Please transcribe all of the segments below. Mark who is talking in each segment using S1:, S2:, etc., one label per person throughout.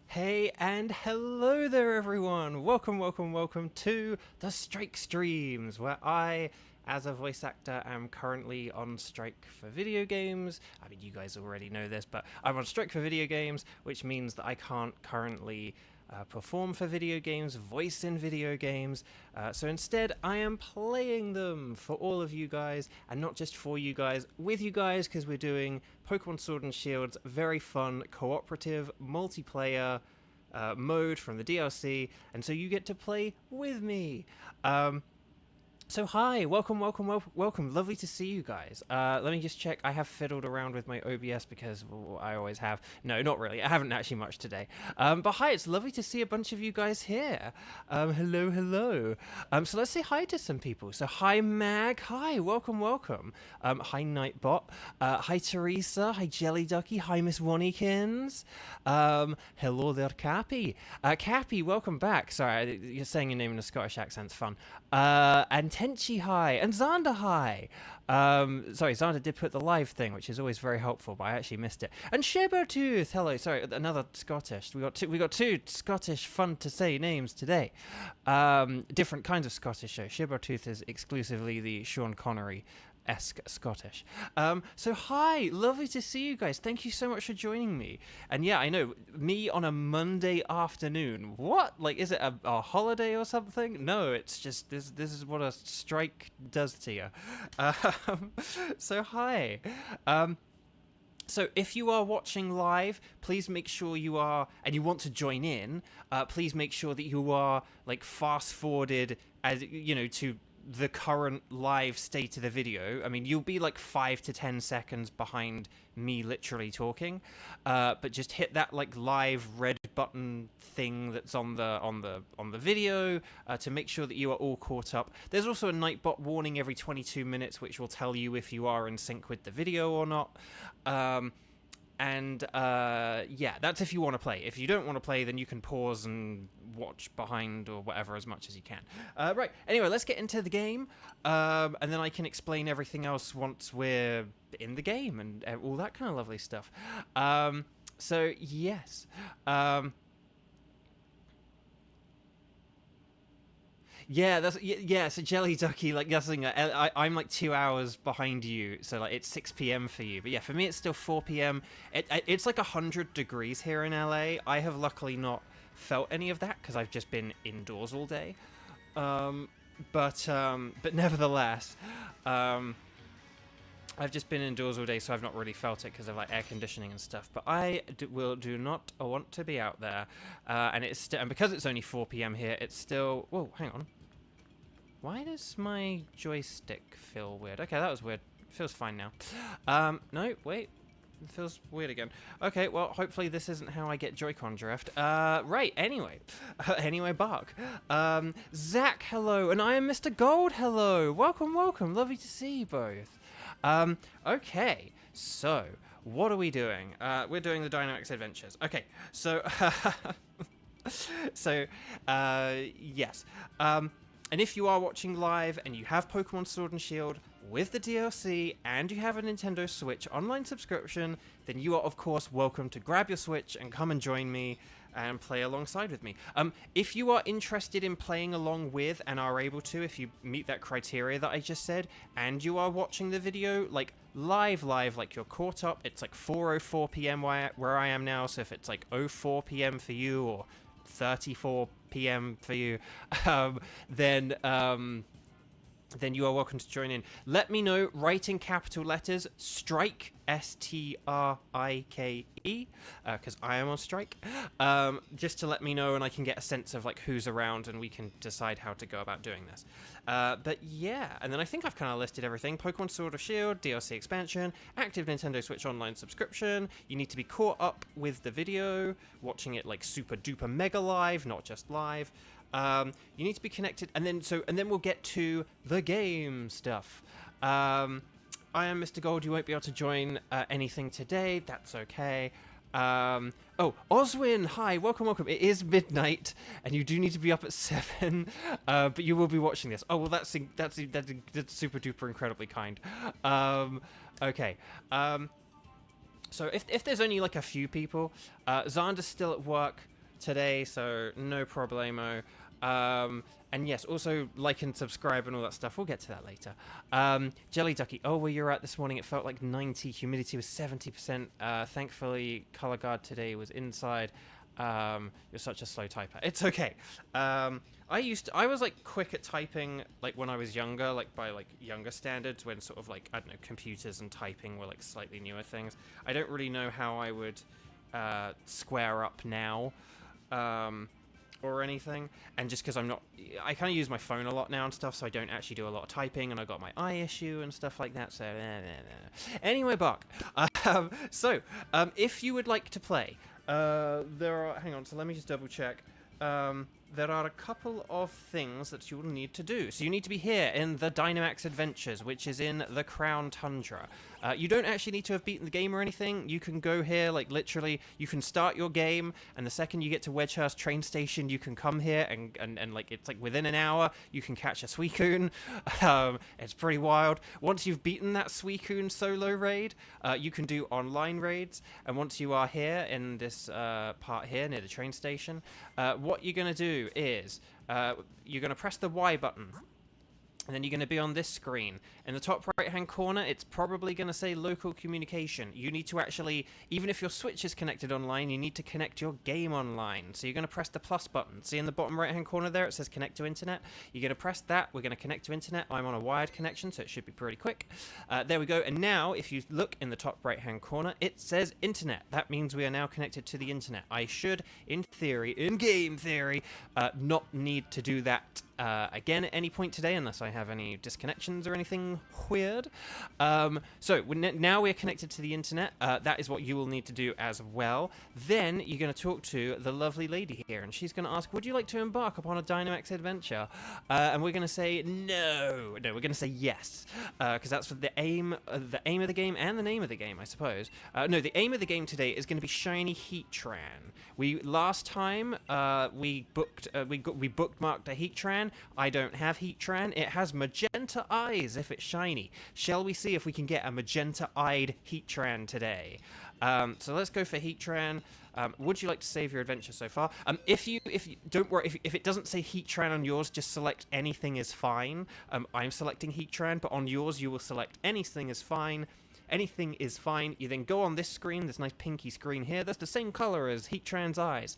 S1: Hey and hello there everyone! Welcome to the Strike Streams, where I, as a voice actor, am currently on strike for video games. I mean, you guys already know this, but I'm on strike for video games, which means that I can't currently perform for video games, voice in video games, so instead I am playing them for all of you guys, and not just for you guys, with you guys, because we're doing Pokémon Sword and Shield's very fun, cooperative, multiplayer mode from the DLC, and so you get to play with me. So hi, welcome, lovely to see you guys. Let me just check, I have fiddled around with my OBS because I always have. No, not really, I haven't actually much today. But hi, it's lovely to see a bunch of you guys here. Hello. So let's say hi to some people. So hi Mag, hi, welcome. Hi Nightbot, hi Teresa, hi Jelly Ducky, hi Miss Wannykins. Hello there Cappy. Cappy, welcome back. Sorry, you're saying your name in a Scottish accent's fun. And Tenchi hi, and Xander hi. Sorry, Xander did put the live thing, which is always very helpful, but I actually missed it. And Shibertooth, hello. Sorry, another Scottish. We got two Scottish fun to say names today. Different kinds of Scottish. Shibertooth is exclusively the Sean Connery-esque Scottish. So hi, lovely to see you guys. Thank you so much for joining me. And yeah, I know, me on a Monday afternoon. What? Like, is it a holiday or something? No, it's just, this is what a strike does to you. So hi. So if you are watching live, please make sure you are, and you want to join in, please make sure that you are, like, fast-forwarded, as you know, to the current live state of the video. I mean, you'll be like 5 to 10 seconds behind me literally talking, but just hit that like live red button thing that's on the video to make sure that you are all caught up. There's also a Nightbot warning every 22 minutes, which will tell you if you are in sync with the video or not. Yeah, that's if you want to play. If you don't want to play, then you can pause and watch behind or whatever as much as you can. Right, anyway, let's get into the game, and then I can explain everything else once we're in the game and all that kind of lovely stuff. So, yes. Yeah, so Jelly Ducky, like, that's the thing, I'm like 2 hours behind you, so like it's 6 p.m. for you, but yeah, for me it's still 4 p.m. It's like 100 degrees here in LA. I have luckily not felt any of that because I've just been indoors all day, but nevertheless, I've just been indoors all day, so I've not really felt it because of like air conditioning and stuff. But I do not want to be out there, and because it's only 4 p.m. here, it's still. Whoa, hang on. Why does my joystick feel weird? Okay, that was weird. It feels fine now. No, wait. It feels weird again. Okay, well, hopefully this isn't how I get Joy-Con drift. Right, anyway. Anyway, Bark. Zach, hello, and I am Mr. Gold, hello. Welcome. Lovely to see you both. Okay, so, what are we doing? We're doing the Dynamax Adventures. Okay, so, yes. And if you are watching live and you have Pokémon Sword and Shield with the DLC and you have a Nintendo Switch online subscription, then you are of course welcome to grab your Switch and come and join me and play alongside with me. If you are interested in playing along with and are able to, if you meet that criteria that I just said, and you are watching the video like live, like you're caught up, it's like 4:04 p.m. where I am now, so if it's like 04 p.m. for you or 34 p.m. for you, then you are welcome to join in. Let me know, write in capital letters, strike, S-T-R-I-K-E, because I am on strike, just to let me know and I can get a sense of like who's around and we can decide how to go about doing this. But yeah, and then I think I've kind of listed everything. Pokémon Sword or Shield, DLC expansion, active Nintendo Switch Online subscription, you need to be caught up with the video, watching it like super duper mega live, not just live. You need to be connected, and then we'll get to the game stuff. I am Mr. Gold. You won't be able to join anything today. That's okay. Oh, Oswin, hi, welcome. It is midnight, and you do need to be up at 7, but you will be watching this. Oh, well, that's super duper incredibly kind. Okay. So if there's only like a few people, Xander's still at work. today, so no problemo. And yes, also like and subscribe and all that stuff. We'll get to that later. Jelly Ducky. Oh, well, you're right. This morning it felt like 90. Humidity was 70%. Thankfully, color guard today was inside. You're such a slow typer. It's okay. I was like quick at typing like when I was younger, like by like younger standards, when sort of like, I don't know, computers and typing were like slightly newer things. I don't really know how I would square up now. Or anything, and just because I kind of use my phone a lot now and stuff, so I don't actually do a lot of typing, and I got my eye issue and stuff like that, so anyway, Buck. If you would like to play, hang on, so let me just double check. There are a couple of things that you will need to do. So you need to be here in the Dynamax Adventures, which is in the Crown Tundra. You don't actually need to have beaten the game or anything. You can go here, like literally, you can start your game, and the second you get to Wedgehurst train station, you can come here, and like it's like within an hour, you can catch a Suicune. It's pretty wild. Once you've beaten that Suicune solo raid, you can do online raids, and once you are here in this part here near the train station, what you're going to do is you're going to press the Y button, and then you're going to be on this screen. In the top right hand corner, it's probably going to say local communication. You need to actually, even if your Switch is connected online, you need to connect your game online. So you're going to press the plus button. See in the bottom right hand corner there, it says connect to internet. You're going to press that. We're going to connect to internet. I'm on a wired connection, so it should be pretty quick. There we go. And now if you look in the top right hand corner, it says internet. That means we are now connected to the internet. I should, in theory, in game theory, not need to do that again at any point today, unless I have any disconnections or anything weird. Now we're connected to the internet. That is what you will need to do as well. Then you're going to talk to the lovely lady here, and she's going to ask, would you like to embark upon a Dynamax adventure? And we're going to say no, we're going to say yes, because that's the aim of the game and the name of the game, I suppose. No, the aim of the game today is going to be shiny Heatran. Last time we bookmarked a Heatran. I don't have Heatran. It has magenta eyes if it's shiny. Shall we see if we can get a magenta-eyed Heatran today? So let's go for Heatran. Would you like to save your adventure so far? If you don't worry, if it doesn't say Heatran on yours, just select anything is fine. I'm selecting Heatran, but on yours you will select anything is fine. Anything is fine. You then go on this screen, this nice pinky screen here. That's the same color as Heatran's eyes.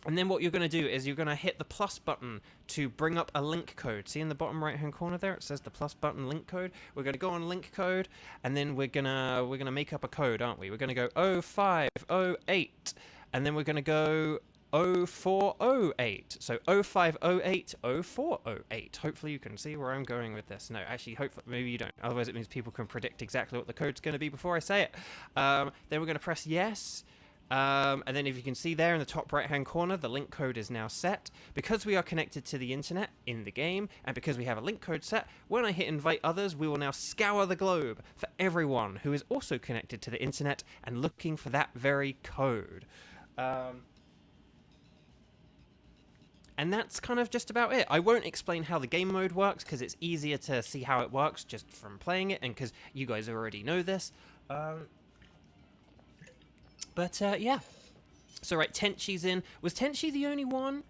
S1: And then what you're going to do is you're going to hit the plus button to bring up a link code. See in the bottom right hand corner there, it says the plus button link code. We're going to go on link code, and then we're gonna make up a code, aren't we? We're going to go 0508, and then we're going to go 0408. So 0508 0408. Hopefully you can see where I'm going with this. No, actually, hopefully maybe you don't. Otherwise it means people can predict exactly what the code's going to be before I say it. Then we're going to press yes. And then if you can see there in the top right hand corner, the link code is now set. Because we are connected to the internet in the game, and because we have a link code set, when I hit invite others, we will now scour the globe for everyone who is also connected to the internet and looking for that very code. And that's kind of just about it. I won't explain how the game mode works, because it's easier to see how it works just from playing it, and because you guys already know this. Yeah. So, right, Tenchi's in. Was Tenchi the only one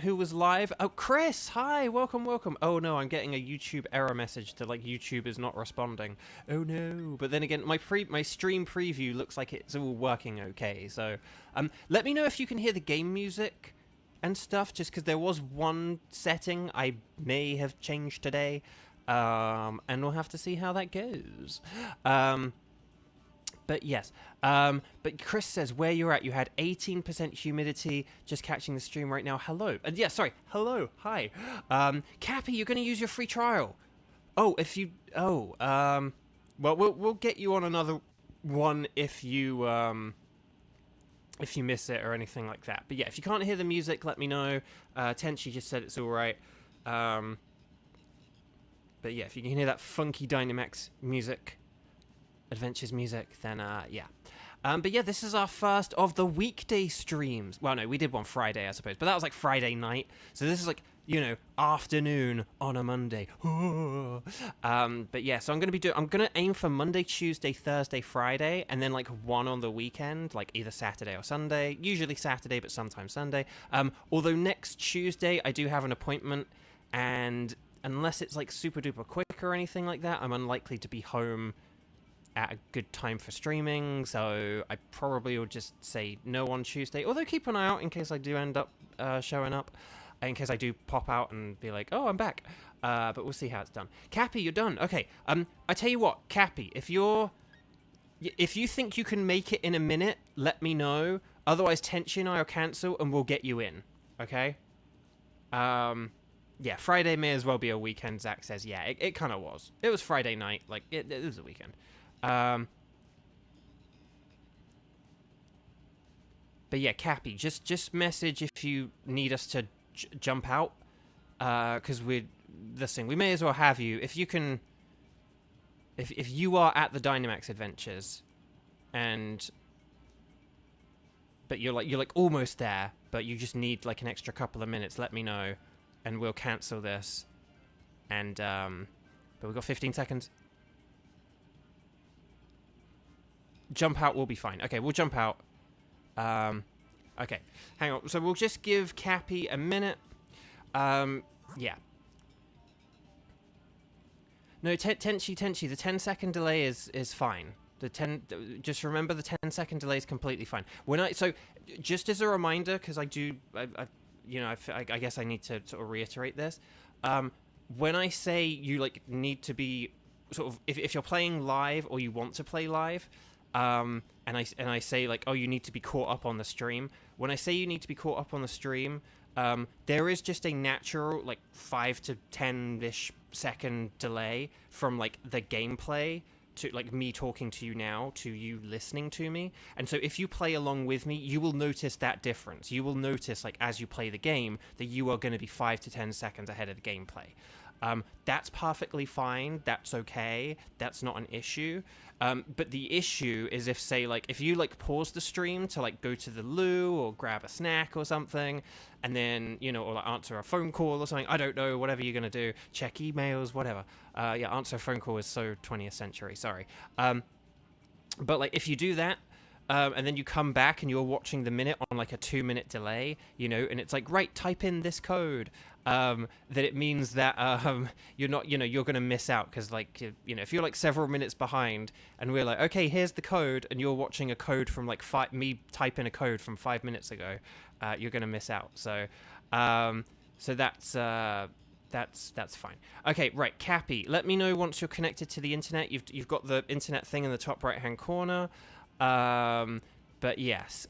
S1: who was live? Oh, Chris! Hi! Welcome, welcome. Oh, no, I'm getting a YouTube error message to, like, YouTube is not responding. Oh, no. But then again, my stream preview looks like it's all working okay. So, let me know if you can hear the game music and stuff, just because there was one setting I may have changed today. And we'll have to see how that goes. But yes, but Chris says where you're at, you had 18% humidity, just catching the stream right now. Hello. Yeah, sorry. Hello. Hi. Cappy, you're going to use your free trial. Oh, well, we'll get you on another one if you miss it or anything like that. But yeah, if you can't hear the music, let me know. Tenchi just said it's all right. But yeah, if you can hear that funky Dynamax music, Adventures music, then yeah. But yeah, this is our first of the weekday streams. Well, no, we did one Friday, I suppose, but that was like Friday night. So this is like afternoon on a Monday. But yeah, so I'm gonna aim for Monday, Tuesday, Thursday, Friday, and then like one on the weekend, like either Saturday or Sunday. Usually Saturday, but sometimes Sunday. Although next Tuesday I do have an appointment, and unless it's like super duper quick or anything like that, I'm unlikely to be home at a good time for streaming, so I probably will just say no on Tuesday, although keep an eye out in case I do end up showing up, in case I do pop out and be like, oh, I'm back, but we'll see how it's done. Cappy, you're done. Okay, I tell you what, Cappy, if you think you can make it in a minute, let me know, otherwise Tenchi and I will cancel and we'll get you in, okay? Yeah, Friday may as well be a weekend, Zach says. Yeah, it kind of was. It was Friday night, like, it was a weekend. But yeah, Cappy, just message if you need us to jump out, because we may as well have you if you can. If you are at the Dynamax Adventures, but you're like almost there, but you just need like an extra couple of minutes, let me know, and we'll cancel this. And but we've got 15 seconds. Jump out will be fine. Okay, we'll jump out. Okay, hang on. So we'll just give Cappy a minute. Yeah. No, Tenchi, the 10-second delay is fine. Just remember the 10-second delay is completely fine. So just as a reminder, because I guess I need to sort of reiterate this. When I say you like need to be sort of, if you're playing live or you want to play live, and I say like, oh, you need to be caught up on the stream. When I say you need to be caught up on the stream, there is just a natural like 5 to 10-ish second delay from like the gameplay to like me talking to you now to you listening to me. And so if you play along with me, you will notice that difference. You will notice like as you play the game that you are going to be 5 to 10 seconds ahead of the gameplay. That's perfectly fine. That's okay. That's not an issue. But the issue is if, say, like, if you, like, pause the stream to, like, go to the loo or grab a snack or something, and then, or, like, answer a phone call or something, I don't know, whatever you're going to do, check emails, whatever. Yeah, answer a phone call is so 20th century, sorry. But, like, if you do that, and then you come back and you're watching the minute on, like, a 2-minute delay, and it's like, right, type in this code, that it means that you're not, you're going to miss out because, like, if you're like several minutes behind and we're like, okay, here's the code, and you're watching a code from like me type in a code from 5 minutes ago, you're going to miss out. So that's fine. Okay, right, Cappy, let me know once you're connected to the internet. You've got the internet thing in the top right hand corner. But yes.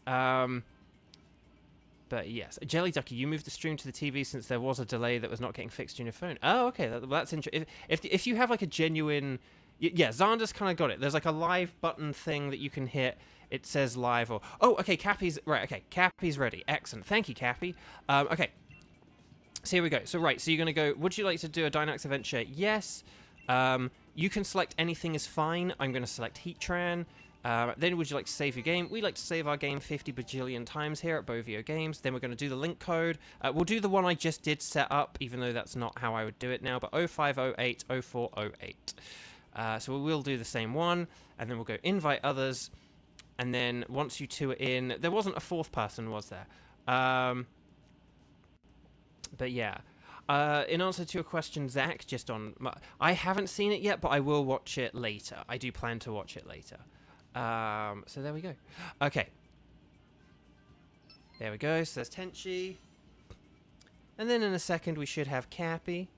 S1: Jelly Ducky, you moved the stream to the TV since there was a delay that was not getting fixed on your phone. Oh, okay, that's interesting. If you have like a genuine, yeah, Xander's kind of got it. There's like a live button thing that you can hit. It says live or okay, Cappy's right. Okay, Cappy's ready. Excellent. Thank you, Cappy. Okay, so here we go. So you're gonna go. Would you like to do a Dynamax adventure? Yes. You can select anything is fine. I'm gonna select Heatran. Then would you like to save your game? We like to save our game 50 bajillion times here at Bovio Games. Then we're going to do the link code. We'll do the one I just did set up, even though that's not how I would do it now, but 05080408. So we will do the same one, and then we'll go invite others, and then once you two are in, there wasn't a fourth person, was there? But yeah. In answer to your question, Zach, I haven't seen it yet, but I will watch it later. I do plan to watch it later. So there we go. Okay. There we go. So there's Tenchi. And then in a second we should have Cappy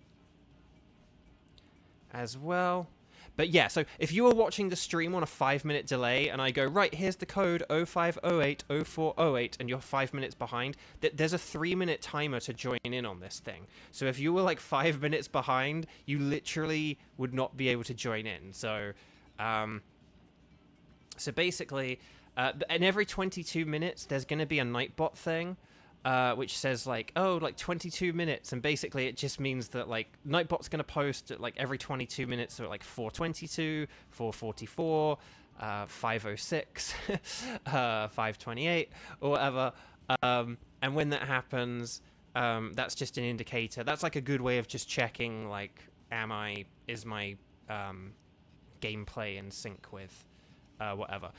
S1: as well. But yeah, so if you are watching the stream on a 5-minute delay and I go, right, here's the code 05080408 and you're 5 minutes behind, there's a 3-minute timer to join in on this thing. So if you were like 5 minutes behind, you literally would not be able to join in. So, so basically, and every 22 minutes, there's going to be a Nightbot thing, which says like, oh, like 22 minutes. And basically it just means that like Nightbot's going to post at like every 22 minutes, so at like 4:22, 4:44, 5:06, 5:28 or whatever. And when that happens, That's just an indicator. That's like a good way of just checking, like, is my gameplay in sync with whatever.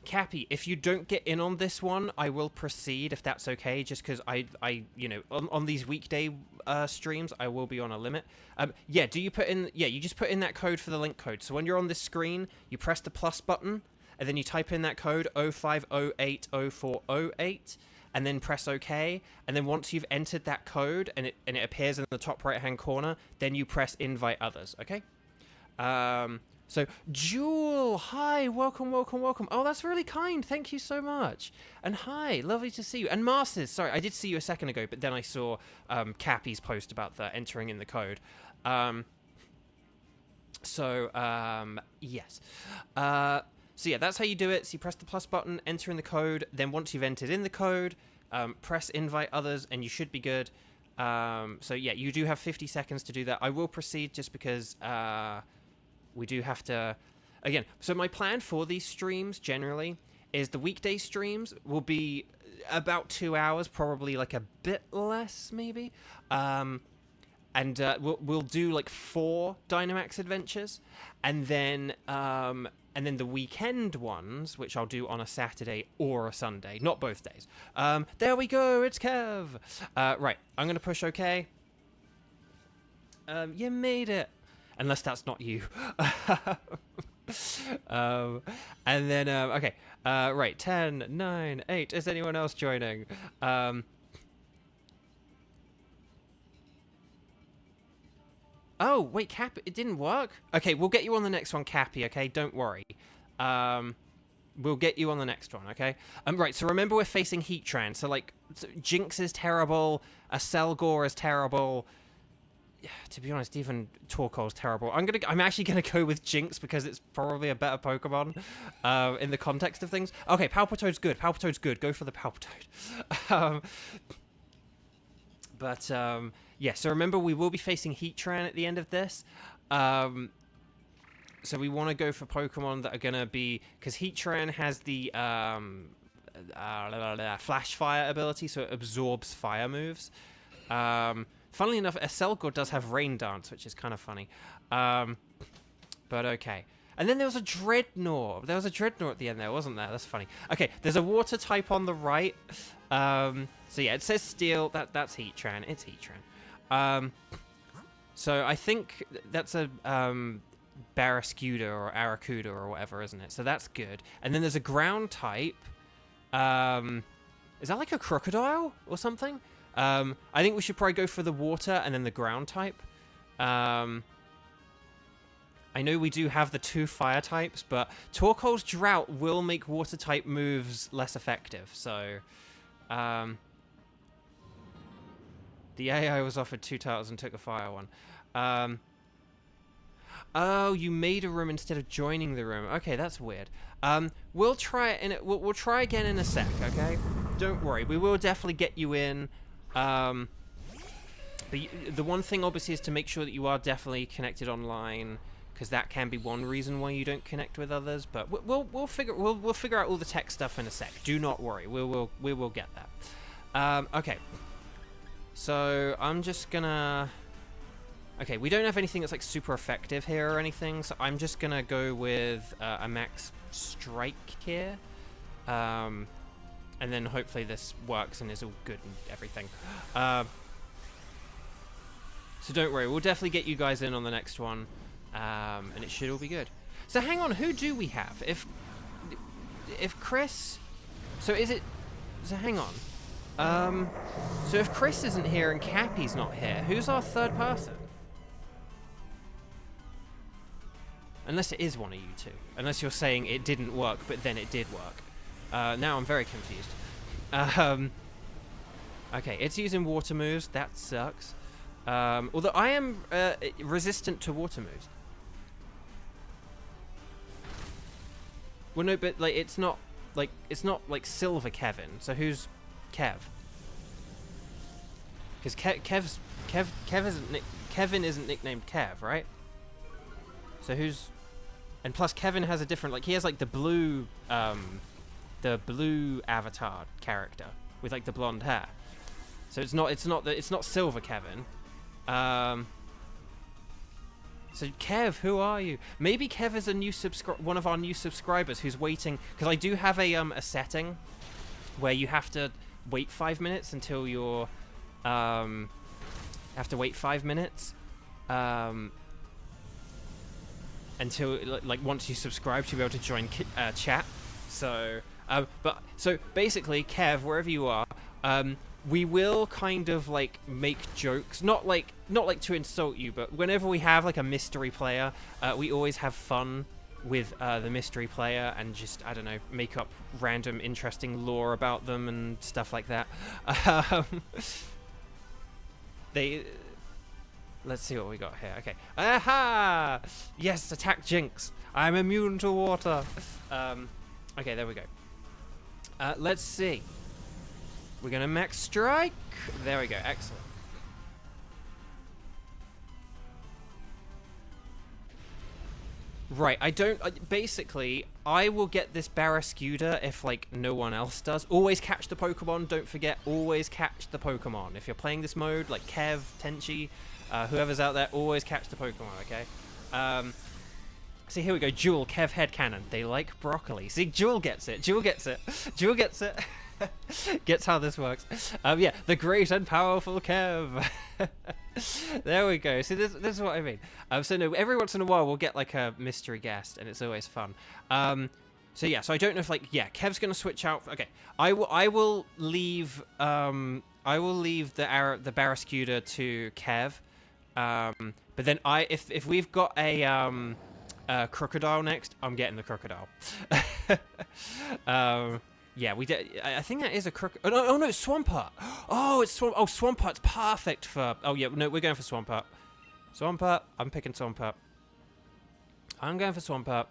S1: Cappy, if you don't get in on this one, I will proceed if that's okay, just because I you know, on these weekday streams, I will be on a limit. Yeah, you just put in that code for the link code. So when you're on this screen, you press the plus button, and then you type in that code 05080408, and then press OK. And then once you've entered that code, and it appears in the top right-hand corner, then you press invite others, okay? So, Jewel, hi, welcome. Oh, that's really kind. Thank you so much. And hi, lovely to see you. And Masters, sorry, I did see you a second ago, but then I saw Cappy's post about the entering in the code. Yes. So yeah, that's how you do it. So you press the plus button, enter in the code. Then once you've entered in the code, press invite others, and you should be good. So yeah, you do have 50 seconds to do that. I will proceed just because... we do have to, again, so my plan for these streams generally is the weekday streams will be about 2 hours, probably like a bit less maybe. We'll do like 4 Dynamax Adventures, and then the weekend ones, which I'll do on a Saturday or a Sunday, not both days. There we go, it's Kev. Right, I'm going to push OK. You made it. Unless that's not you. And then, okay. Right, 10, 9, 8. Is anyone else joining? Oh, wait, Cap, it didn't work? Okay, we'll get you on the next one, Cappy, okay? Don't worry. We'll get you on the next one, okay? Right, so remember we're facing Heatran. So, like, Jinx is terrible. Aselgor is terrible. To be honest, even Torkoal's terrible. I'm actually gonna go with Jinx because it's probably a better Pokemon in the context of things. Okay, Palpitoad's good. Go for the Palpitoad. Yeah. So remember, we will be facing Heatran at the end of this. So we want to go for Pokemon that are gonna be, because Heatran has the Flash Fire ability, so it absorbs fire moves. Funnily enough, Aselgor does have Rain Dance, which is kind of funny. But okay. And then there was a Dreadnought. There was a Dreadnought at the end there, wasn't there? That's funny. Okay, there's a water type on the right. So yeah, it says Steel. That's Heatran. It's Heatran. So I think that's a Barraskewda or Arrokuda or whatever, isn't it? So that's good. And then there's a ground type. Is that like a crocodile or something? I think we should probably go for the water and then the ground type. I know we do have the 2 fire types, but Torkoal's Drought will make water type moves less effective. So, the AI was offered 2 titles and took a fire one. Oh, you made a room instead of joining the room. Okay, that's weird. We'll try it we'll try again in a sec. Okay, don't worry. We will definitely get you in. But the one thing obviously is to make sure that you are definitely connected online, because that can be one reason why you don't connect with others. But we'll figure out all the tech stuff in a sec. Do not worry. We will get that. Okay. So I'm just gonna. Okay, we don't have anything that's like super effective here or anything, so I'm just gonna go with a max strike here. And then hopefully this works and is all good and everything. So don't worry, we'll definitely get you guys in on the next one. And it should all be good. So hang on, who do we have? If Chris... So is it... So hang on. So if Chris isn't here and Cappy's not here, who's our third person? Unless it is one of you two. Unless you're saying it didn't work, but then it did work. Now I'm very confused. Okay, it's using water moves. That sucks. Although I am resistant to water moves. Well, no, but like it's not like Silver Kevin. So who's Kev? Because Kevin isn't nicknamed Kev, right? So who's... And plus Kevin has a different, like, he has like the blue avatar character. with like the blonde hair. So it's not Silver Kevin. So Kev, who are you? Maybe Kev is a new one of our new subscribers who's waiting, because I do have a setting where you have to wait 5 minutes until you're have to wait 5 minutes until like once you subscribe to be able to join chat. So so basically, Kev, wherever you are, we will kind of like make jokes, not like to insult you, but whenever we have like a mystery player, we always have fun with the mystery player and just, I don't know, make up random interesting lore about them and stuff like that. Let's see what we got here. Okay. Aha! Yes, attack Jinx. I'm immune to water. Okay, there we go. Let's see. We're gonna max strike. There we go. Excellent. Right, basically, I will get this Barrascuda if, like, no one else does. Always catch the Pokemon, don't forget, always catch the Pokemon. If you're playing this mode, like Kev, Tenchi, whoever's out there, always catch the Pokemon, okay? See, here we go, Jewel, Kev Headcanon. They like broccoli. See, Jewel gets it, Jewel gets it, Jewel gets it. Gets how this works. Yeah, the great and powerful Kev. There we go. See, this is what I mean. So no, every once in a while we'll get like a mystery guest, and it's always fun. So yeah, so I don't know if like, yeah, Kev's gonna switch out. Okay, I will leave the Barrascuda to Kev. But then if we've got a crocodile next, I'm getting the crocodile. Yeah, we did. I think that is a crook. Oh no, it's Swampert. Oh, it's Swampert's perfect for. Oh yeah, no, we're going for Swampert. Swampert. I'm picking Swampert. I'm going for Swampert.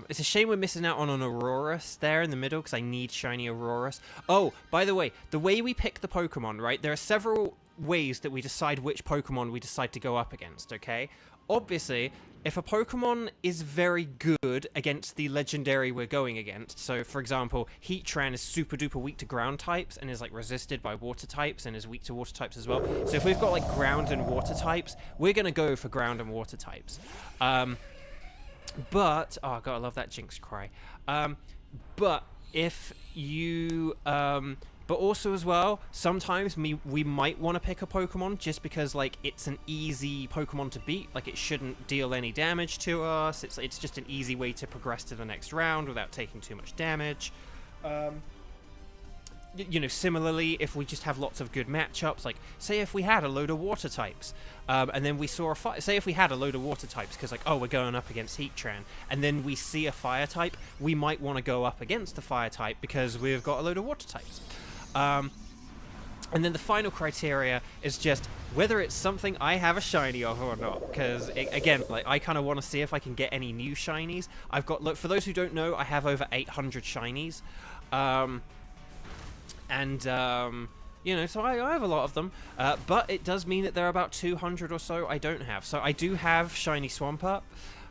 S1: It's a shame we're missing out on an Aurorus there in the middle because I need shiny Aurorus. Oh, by the way we pick the Pokemon, right? There are several ways that we decide which Pokemon we decide to go up against. Okay, obviously. If a Pokemon is very good against the legendary we're going against, so for example, Heatran is super duper weak to ground types and is like resisted by water types and is weak to water types as well. So if we've got like ground and water types, we're going to go for ground and water types. But, oh god, I love that Jinx cry. But if you, but also as well, sometimes we might want to pick a Pokemon just because like it's an easy Pokemon to beat. Like it shouldn't deal any damage to us. It's just an easy way to progress to the next round without taking too much damage. You know, similarly, if we just have lots of good matchups, like say if we had a load of water types, and then we saw a fire. Say if we had a load of water types, because like, oh, we're going up against Heatran, and then we see a fire type, we might want to go up against the fire type because we've got a load of water types. And then the final criteria is just whether it's something I have a shiny of or not. Because, again, like I kind of want to see if I can get any new shinies. I've got, look, for those who don't know, I have over 800 shinies. You know, so I have a lot of them. But it does mean that there are about 200 or so I don't have. So I do have shiny Swampert.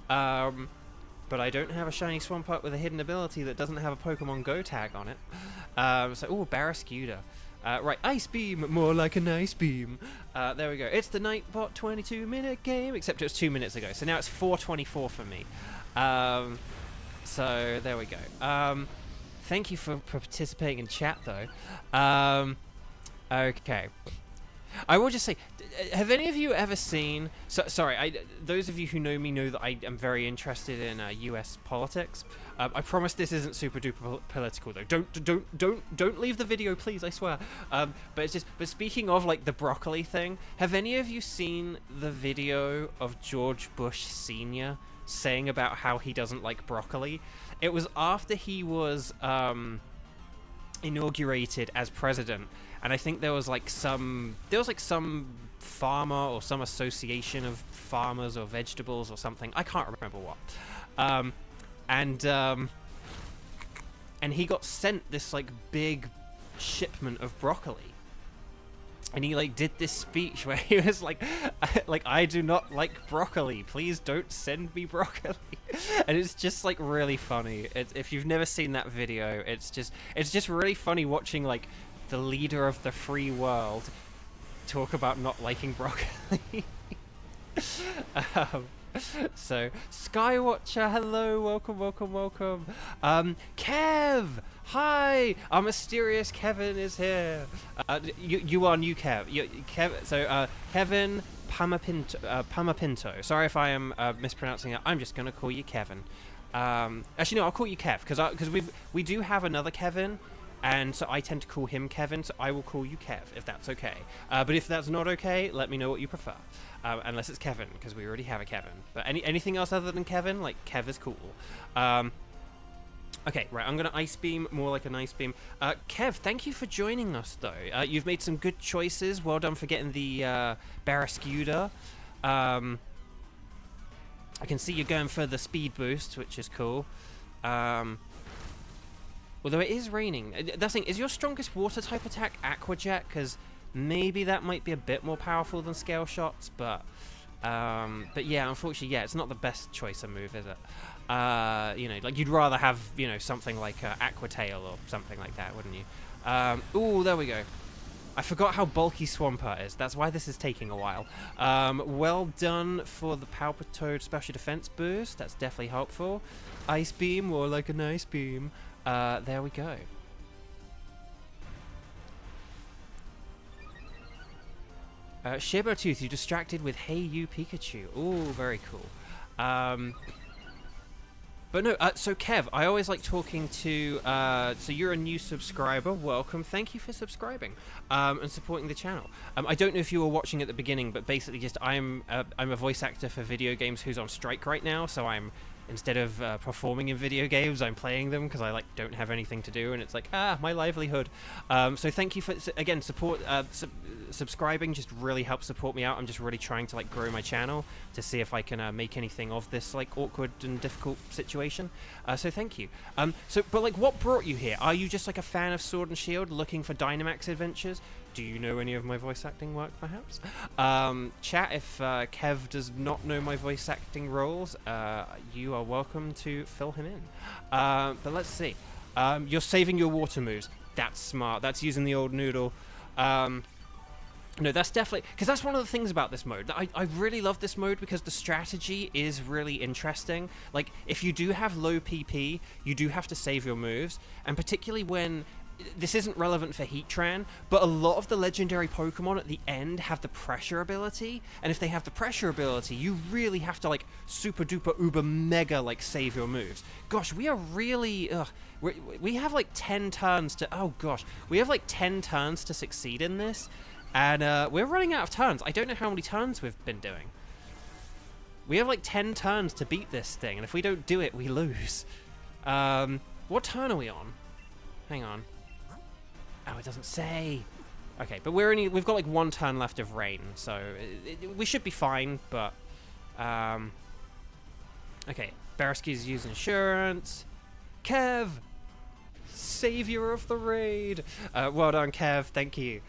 S1: But I don't have a shiny Swampert with a hidden ability that doesn't have a Pokemon Go tag on it. So, ooh, Barrascuda. Right, Ice Beam, more like an Ice Beam. There we go. It's the Nightbot 22-minute game, except it was 2 minutes ago. So now it's 4:24 for me. So there we go. Thank you for participating in chat, though. Okay. I will just say, have any of you ever seen... Sorry, those of you who know me know that I am very interested in US politics. I promise this isn't super duper political though. Don't leave the video, please. I swear. But it's just. But speaking of like the broccoli thing, have any of you seen the video of George Bush Sr. saying about how he doesn't like broccoli? It was after he was inaugurated as president. And I think there was like some farmer or some association of farmers or vegetables or something. I can't remember what. And he got sent this like big shipment of broccoli. and he like did this speech where he was like I do not like broccoli, please don't send me broccoli. And it's just like really funny. If you've never seen that video, it's just really funny watching like the leader of the free world talk about not liking broccoli. So Skywatcher, hello, welcome. Kev, hi, our mysterious Kevin is here. You are new Kev. Kevin Pamapinto. Sorry if I am mispronouncing it. I'm just gonna call you Kevin. Actually, no, I'll call you Kev because we do have another Kevin. And so I tend to call him Kevin, so I will call you Kev, if that's okay. But if that's not okay, let me know what you prefer. Unless it's Kevin, because we already have a Kevin. But anything else other than Kevin, like, Kev is cool. Okay, right, I'm going to Ice Beam, more like an Ice Beam. Kev, thank you for joining us, though. You've made some good choices. Well done for getting the Barraskewda. I can see you're going for the speed boost, which is cool. Although it is raining. That's the thing, is your strongest water type attack Aqua Jet? Because maybe that might be a bit more powerful than Scale Shots, but yeah, unfortunately, yeah, it's not the best choice of move, is it? You know, like you'd rather have, you know, something like Aqua Tail or something like that, wouldn't you? Ooh, there we go. I forgot how bulky Swampert is. That's why this is taking a while. Well done for the Palpitoad special defense boost. That's definitely helpful. Ice Beam, more like an Ice Beam. There we go. Shibertooth, you distracted with Hey You Pikachu. Ooh, very cool. But no, so Kev, I always like talking to, so you're a new subscriber, welcome, thank you for subscribing, and supporting the channel. I don't know if you were watching at the beginning, but basically just I'm a voice actor for video games who's on strike right now, so instead of performing in video games, I'm playing them because I like don't have anything to do, and it's like, my livelihood. So thank you for, again, subscribing just really helps support me out. I'm just really trying to like grow my channel to see if I can make anything of this like awkward and difficult situation. So thank you. But like, what brought you here? Are you just like a fan of Sword and Shield, looking for Dynamax Adventures? Do you know any of my voice acting work, perhaps? Chat, if Kev does not know my voice acting roles, you are welcome to fill him in. But let's see. You're saving your water moves. That's smart. That's using the old noodle. No, that's definitely... Because that's one of the things about this mode. I really love this mode because the strategy is really interesting. Like, if you do have low PP, you do have to save your moves. And particularly when... This isn't relevant for Heatran, but a lot of the legendary Pokemon at the end have the pressure ability, and if they have the pressure ability, you really have to like super duper uber mega like save your moves. Gosh, we are really we have like 10 turns to we have like 10 turns to succeed in this, and we're running out of turns. I don't know how many turns we've been doing. We have like 10 turns to beat this thing, and if we don't do it, we lose. What turn are we on? Hang on. Oh, it doesn't say. Okay, but we've got like 1 turn left of rain, so we should be fine, but okay, Barraskewda's using insurance. Kev, savior of the raid. Well done, Kev, thank you.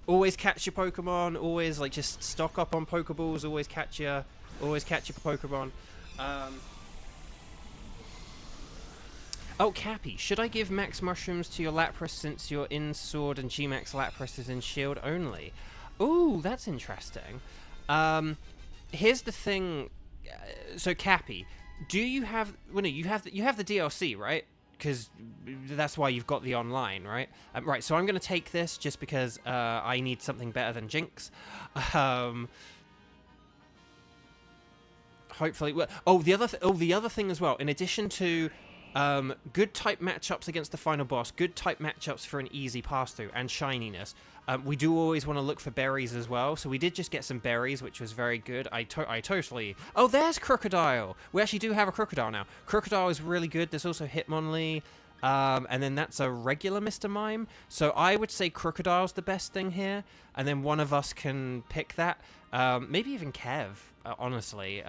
S1: Always catch your Pokemon, always like just stock up on Pokeballs, always catch your Pokemon. Oh, Cappy, should I give Max Mushrooms to your Lapras since you're in Sword and G-Max Lapras is in Shield only? Ooh, that's interesting. Here's the thing. So, Cappy, do you have... Well, no, you have the DLC, right? Because that's why you've got the online, right? Right, so I'm going to take this just because I need something better than Jinx. Hopefully... Well, the other thing as well, in addition to... good type matchups against the final boss, good type matchups for an easy pass-through, and shininess. We do always want to look for berries as well, so we did just get some berries, which was very good. I totally... Oh, there's Crocodile! We actually do have a Crocodile now. Crocodile is really good. There's also Hitmonlee, and then that's a regular Mr. Mime. So I would say Crocodile's the best thing here, and then one of us can pick that. Maybe even Kev, honestly.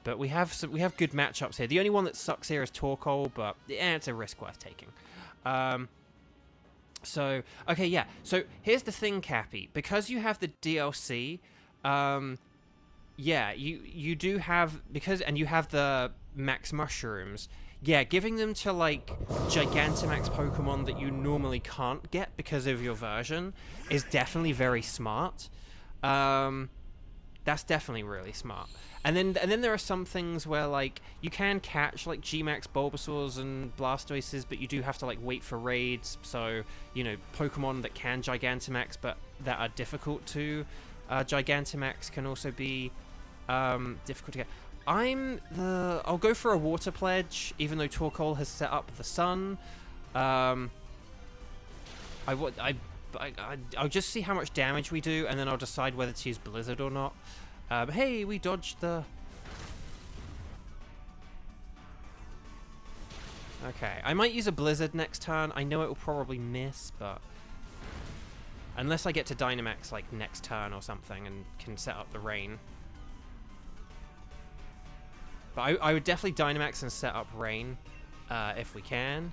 S1: But we have good matchups here. The only one that sucks here is Torkoal, but yeah, it's a risk worth taking. So, okay, yeah. So here's the thing, Cappy. Because you have the DLC, yeah, you do have, and you have the max mushrooms. Yeah, giving them to like Gigantamax Pokemon that you normally can't get because of your version is definitely very smart. That's definitely really smart. And then there are some things where like you can catch like Gmax Bulbasaurs and Blastoises, but you do have to like wait for raids. So you know, Pokemon that can Gigantamax but that are difficult to Gigantamax can also be difficult to get. I'll go for a Water Pledge, even though Torkoal has set up the Sun. I'll just see how much damage we do, and then I'll decide whether to use Blizzard or not. Hey, we dodged the... Okay, I might use a Blizzard next turn. I know it will probably miss, but... Unless I get to Dynamax, like, next turn or something and can set up the Rain. But I would definitely Dynamax and set up Rain, if we can.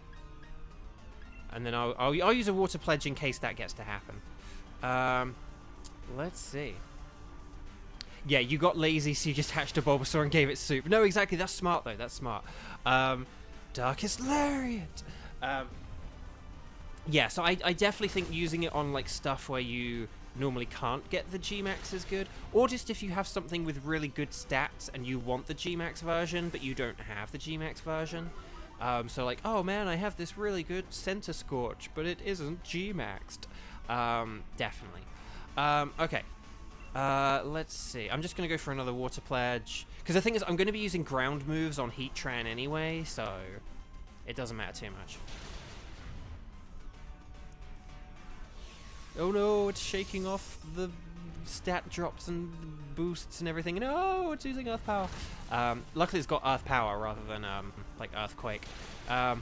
S1: And then I'll use a Water Pledge in case that gets to happen. Let's see. Yeah, you got lazy, so you just hatched a Bulbasaur and gave it soup. No, exactly. That's smart, though. That's smart. Darkest Lariat. Yeah, so I definitely think using it on like stuff where you normally can't get the Gmax is good. Or just if you have something with really good stats and you want the Gmax version, but you don't have the Gmax version. So like, oh man, I have this really good Center Scorch, but it isn't Gmaxed. Definitely. Okay. Let's see. I'm just going to go for another Water Pledge. Because the thing is, I'm going to be using ground moves on Heatran anyway, so it doesn't matter too much. Oh no, it's shaking off the stat drops and boosts and everything. No, it's using Earth Power. Luckily it's got Earth Power rather than, like, Earthquake. One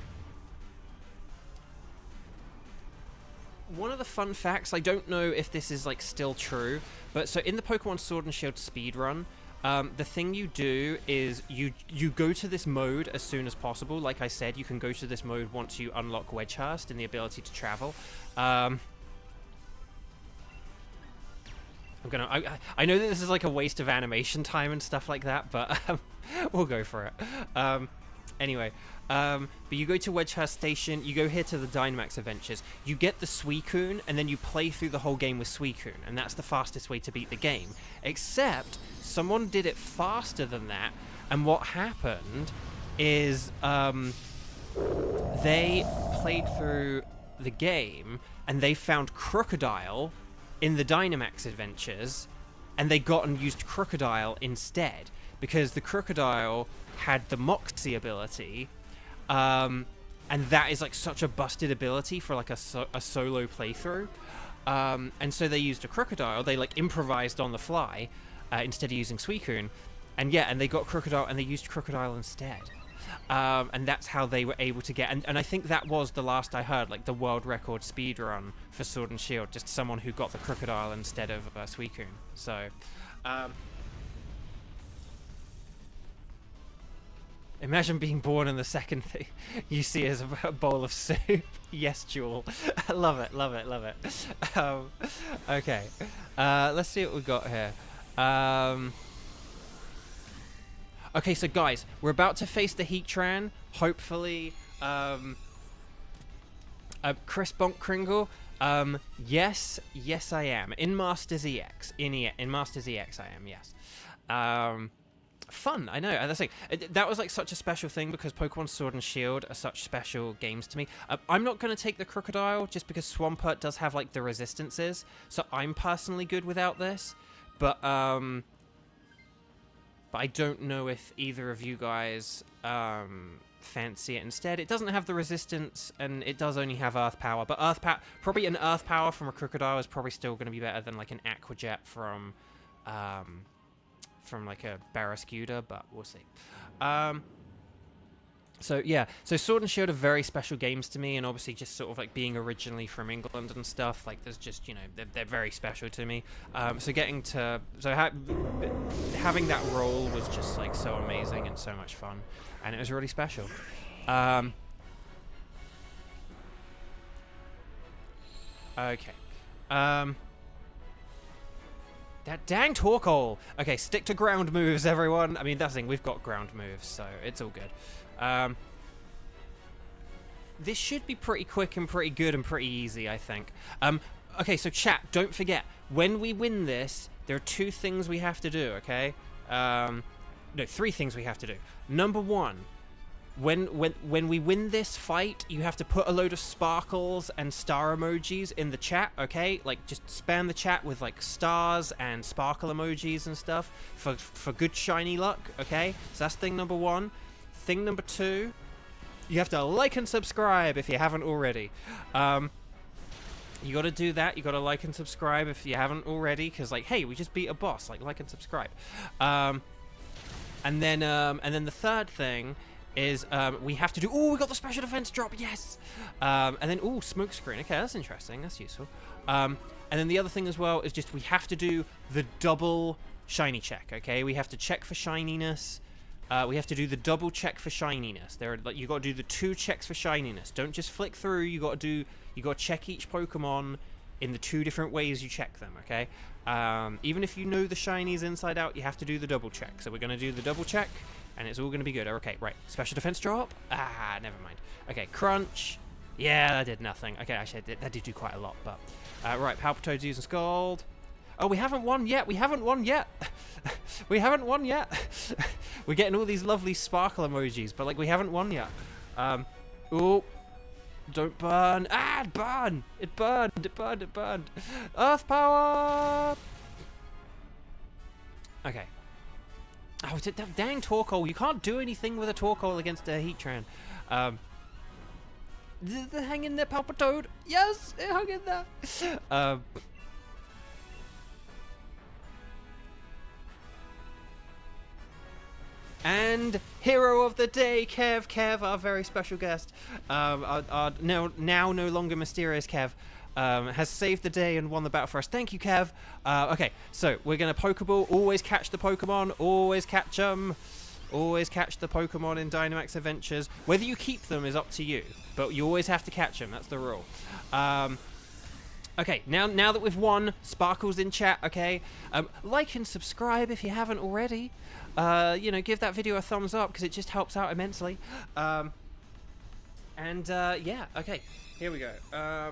S1: of the fun facts, I don't know if this is like still true, but so in the Pokemon Sword and Shield speedrun, the thing you do is you go to this mode as soon as possible. Like I said, you can go to this mode once you unlock Wedgehurst and the ability to travel. I know that this is like a waste of animation time and stuff like that, but we'll go for it. Anyway, but you go to Wedgehurst Station, you go here to the Dynamax Adventures, you get the Suicune, and then you play through the whole game with Suicune, and that's the fastest way to beat the game. Except, someone did it faster than that, and what happened is, they played through the game, and they found Crocodile in the Dynamax Adventures, and they got and used Crocodile instead, because the Crocodile had the Moxie ability, and that is like such a busted ability for like a solo playthrough, and so they used a Crocodile. They like improvised on the fly instead of using Suicune, and yeah, and they got Crocodile and they used Crocodile instead, and that's how they were able to get, and I think that was the last I heard, like the world record speedrun for Sword and Shield, just someone who got the Crocodile instead of Suicune. So imagine being born and the second thing you see is a bowl of soup. Yes, Jewel. Love it, love it, love it. Okay, let's see what we've got here. Okay, so guys, we're about to face the Heatran. Hopefully, Chris Bonk Kringle. Yes, I am. In Masters EX. In Masters EX, I am, yes. Fun, I know. That's like, that was like such a special thing because Pokemon Sword and Shield are such special games to me. I'm not going to take the Crocodile just because Swampert does have like the resistances, so I'm personally good without this. But I don't know if either of you guys fancy it instead. It doesn't have the resistance, and it does only have Earth Power. But probably an Earth Power from a Crocodile is probably still going to be better than like an Aqua Jet from like a Barraskewda, but we'll see. So yeah, so Sword and Shield are very special games to me, and obviously just sort of like being originally from England and stuff, like there's just, you know, they're very special to me. So having that role was just like so amazing and so much fun, and it was really special. Okay. That dang Torkoal. Okay, stick to ground moves, everyone. I mean, that's the thing. We've got ground moves, so it's all good. This should be pretty quick and pretty good and pretty easy, I think. Okay, so chat, don't forget. When we win this, there are 2 things we have to do, okay? No, 3 things we have to do. Number 1. When we win this fight, you have to put a load of sparkles and star emojis in the chat, okay? Like, just spam the chat with, like, stars and sparkle emojis and stuff for good shiny luck, okay? So that's thing number 1. Thing number 2, you have to like and subscribe if you haven't already. You gotta do that. You gotta like and subscribe if you haven't already, because, like, hey, we just beat a boss. Like and subscribe. And then the third thing is we have to do... Oh, we got the special defense drop, yes! And then, oh, smoke screen. Okay, that's interesting. That's useful. And then the other thing as well is just we have to do the double shiny check, okay? We have to check for shininess. We have to do the double check for shininess. You got to do the 2 checks for shininess. Don't just flick through. You got to check each Pokemon in the 2 different ways you check them, okay? Even if you know the shinies inside out, you have to do the double check. So we're going to do the double check, and it's all going to be good. Okay, right. Special defense drop? Ah, never mind. Okay, crunch. Yeah, that did nothing. Okay, actually, that did do quite a lot, but... right, Palpitoad's using Scald. Oh, we haven't won yet. We haven't won yet. We haven't won yet. We're getting all these lovely sparkle emojis, but, like, we haven't won yet. Oh, don't burn. Ah, it burned. It burned. It burned. It burned. Earth power. Okay. Oh, that dang Torkoal. You can't do anything with a Torkoal against a Heatran. Hang in there, Palpitoad. Yes, it hung in there. And hero of the day, Kev, our very special guest, our now no longer mysterious Kev, has saved the day and won the battle for us. Thank you, Kev. Okay, so we're going to Pokeball. Always catch the Pokemon. Always catch them. Always catch the Pokemon in Dynamax Adventures. Whether you keep them is up to you, but you always have to catch them. That's the rule. Okay, now that we've won, Sparkle's in chat, okay? Like and subscribe if you haven't already. You know, give that video a thumbs up because it just helps out immensely. Yeah, okay, here we go. There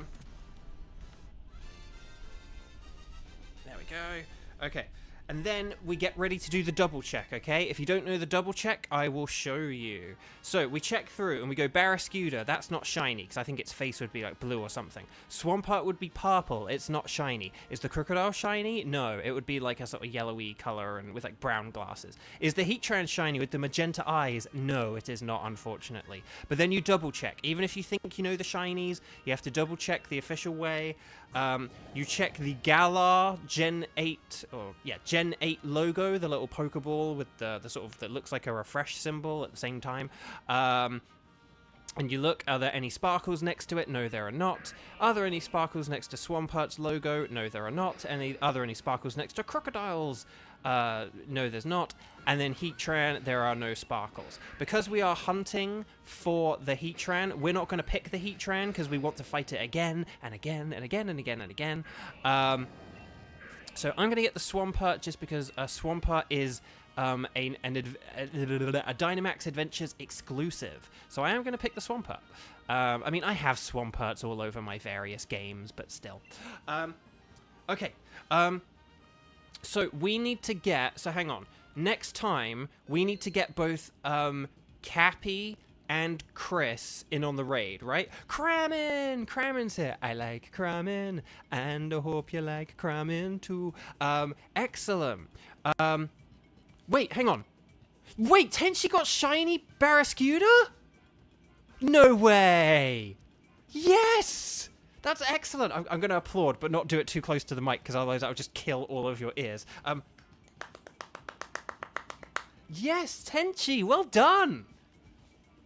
S1: we go. Okay, and then we get ready to do the double check, okay? If you don't know the double check, I will show you. So we check through and we go Barrascuda. That's not shiny because I think its face would be like blue or something. Swampert would be purple. It's not shiny. Is the Crocodile shiny? No, it would be like a sort of yellowy color and with like brown glasses. Is the Heatran shiny with the magenta eyes? No, it is not, unfortunately. But then you double check. Even if you think you know the shinies, you have to double check the official way. You check the Galar Gen 8, or yeah, Gen 8 logo, the little Pokeball with the sort of, that looks like a refresh symbol at the same time. And you look, are there any sparkles next to it? No, there are not. Are there any sparkles next to Swampert's logo? No, there are not. Are there any sparkles next to Crocodiles? No, there's not. And then Heatran, there are no sparkles. Because we are hunting for the Heatran, we're not going to pick the Heatran because we want to fight it again and again and again and again and again. So I'm going to get the Swampert just because Swampert is a Dynamax Adventures exclusive. So I am going to pick the Swampert. I mean, I have Swamperts all over my various games, but still. Okay. So we need to get... So hang on. Next time, we need to get both Cappy and Chris in on the raid, right? Kramen! Kramen's here. I like Kramen, and I hope you like Kramen too. Excellent. Wait, hang on. Wait, Tenchi got shiny Barrascuda? No way! Yes! That's excellent. I'm going to applaud, but not do it too close to the mic, because otherwise I'll just kill all of your ears. Yes, Tenchi, well done!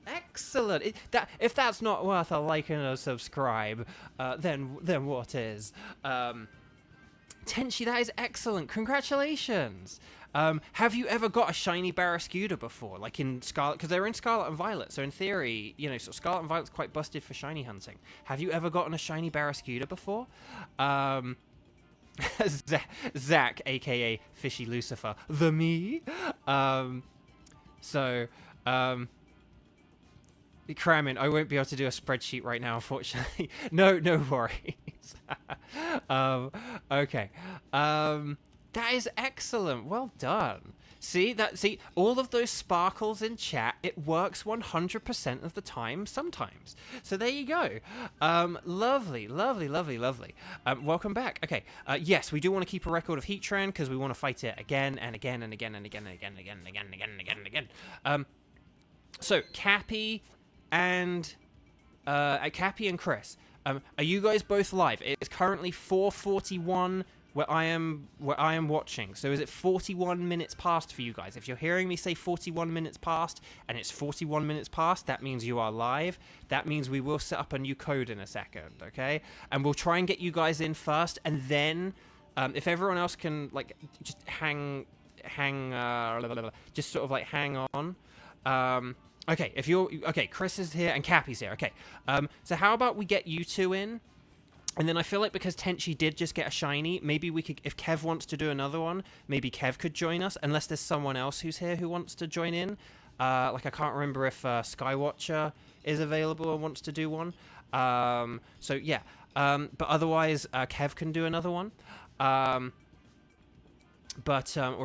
S1: Excellent. If that's not worth a like and a subscribe, then what is? Tenchi, that is excellent. Congratulations. Have you ever got a shiny Barraskewda before? Like in Scarlet, because they're in Scarlet and Violet, so in theory, you know, so Scarlet and Violet's quite busted for shiny hunting. Have you ever gotten a shiny Barraskewda before? Zach, aka Fishy Lucifer, the me. Cramming, I won't be able to do a spreadsheet right now, unfortunately. No worries. Okay. That is excellent. Well done. See, all of those sparkles in chat, it works 100% of the time sometimes. So there you go. Lovely. Welcome back. Okay. Yes, we do want to keep a record of Heatran because we want to fight it again and again and again and again and again and again and again and again and again and again. So Cappy and Chris, are you guys both live? It's currently 4:41 where I am watching. So is it 41 minutes past for you guys? If you're hearing me say 41 minutes past and it's 41 minutes past, that means you are live. That means we will set up a new code in a second, okay? And we'll try and get you guys in first, and then if everyone else can like just just sort of like hang on. Okay, okay, Chris is here and Cappy's here. Okay, so how about we get you two in? And then I feel like because Tenchi did just get a shiny, maybe we could, if Kev wants to do another one, maybe Kev could join us, unless there's someone else who's here who wants to join in. Like, I can't remember if Skywatcher is available and wants to do one. So, yeah. But otherwise, Kev can do another one. Or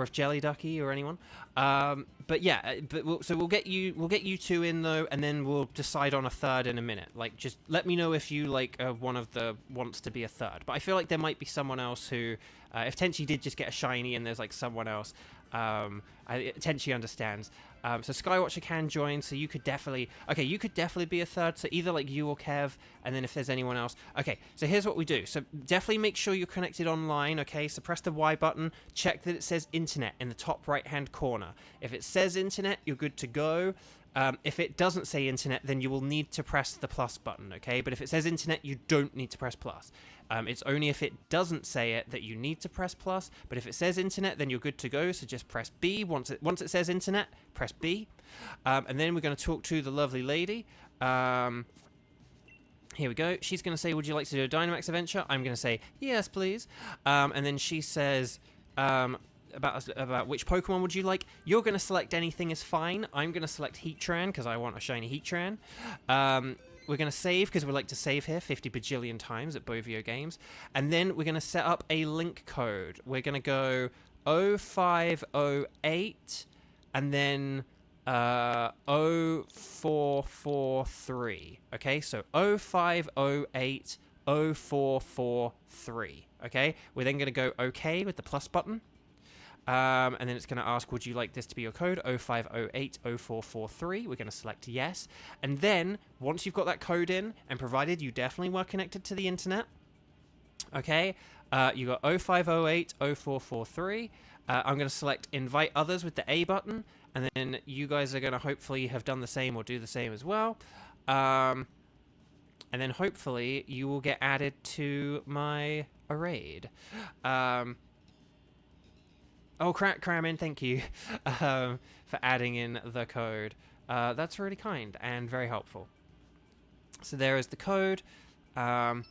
S1: if Jelly Ducky or anyone. But yeah, we'll get you two in though, and then we'll decide on a third in a minute. Like, just let me know if you like one of the wants to be a third. But I feel like there might be someone else who, if Tenchi did just get a shiny and there's like someone else, Tenchi understands. So Skywatcher can join, so you could definitely be a third, so either like you or Kev, and then if there's anyone else. Okay, so here's what we do. So definitely make sure you're connected online, okay? So press the Y button, check that it says internet in the top right-hand corner. If it says internet, you're good to go. If it doesn't say internet, then you will need to press the plus button, okay? But if it says internet, you don't need to press plus. It's only if it doesn't say it that you need to press plus, but if it says internet, then you're good to go, so just press B. Once it says internet, press B. And then we're going to talk to the lovely lady. Here we go. She's going to say, would you like to do a Dynamax adventure? I'm going to say, yes, please. And then she says, about which Pokemon would you like? You're going to select anything is fine. I'm going to select Heatran because I want a shiny Heatran. We're going to save because we like to save here 50 bajillion times at Bovio Games. And then we're going to set up a link code. We're going to go 0508 and then 0443. Okay, so 0508 0443. Okay, we're then going to go OK with the plus button. And then it's going to ask, would you like this to be your code? 0508 0443. We're going to select yes. And then, once you've got that code in, and provided you definitely were connected to the internet, okay, you got 0508 0443. I'm going to select invite others with the A button, and then you guys are going to hopefully have done the same or do the same as well. And then hopefully you will get added to my raid. Oh, Cramin, thank you for adding in the code. That's really kind and very helpful. So there is the code. There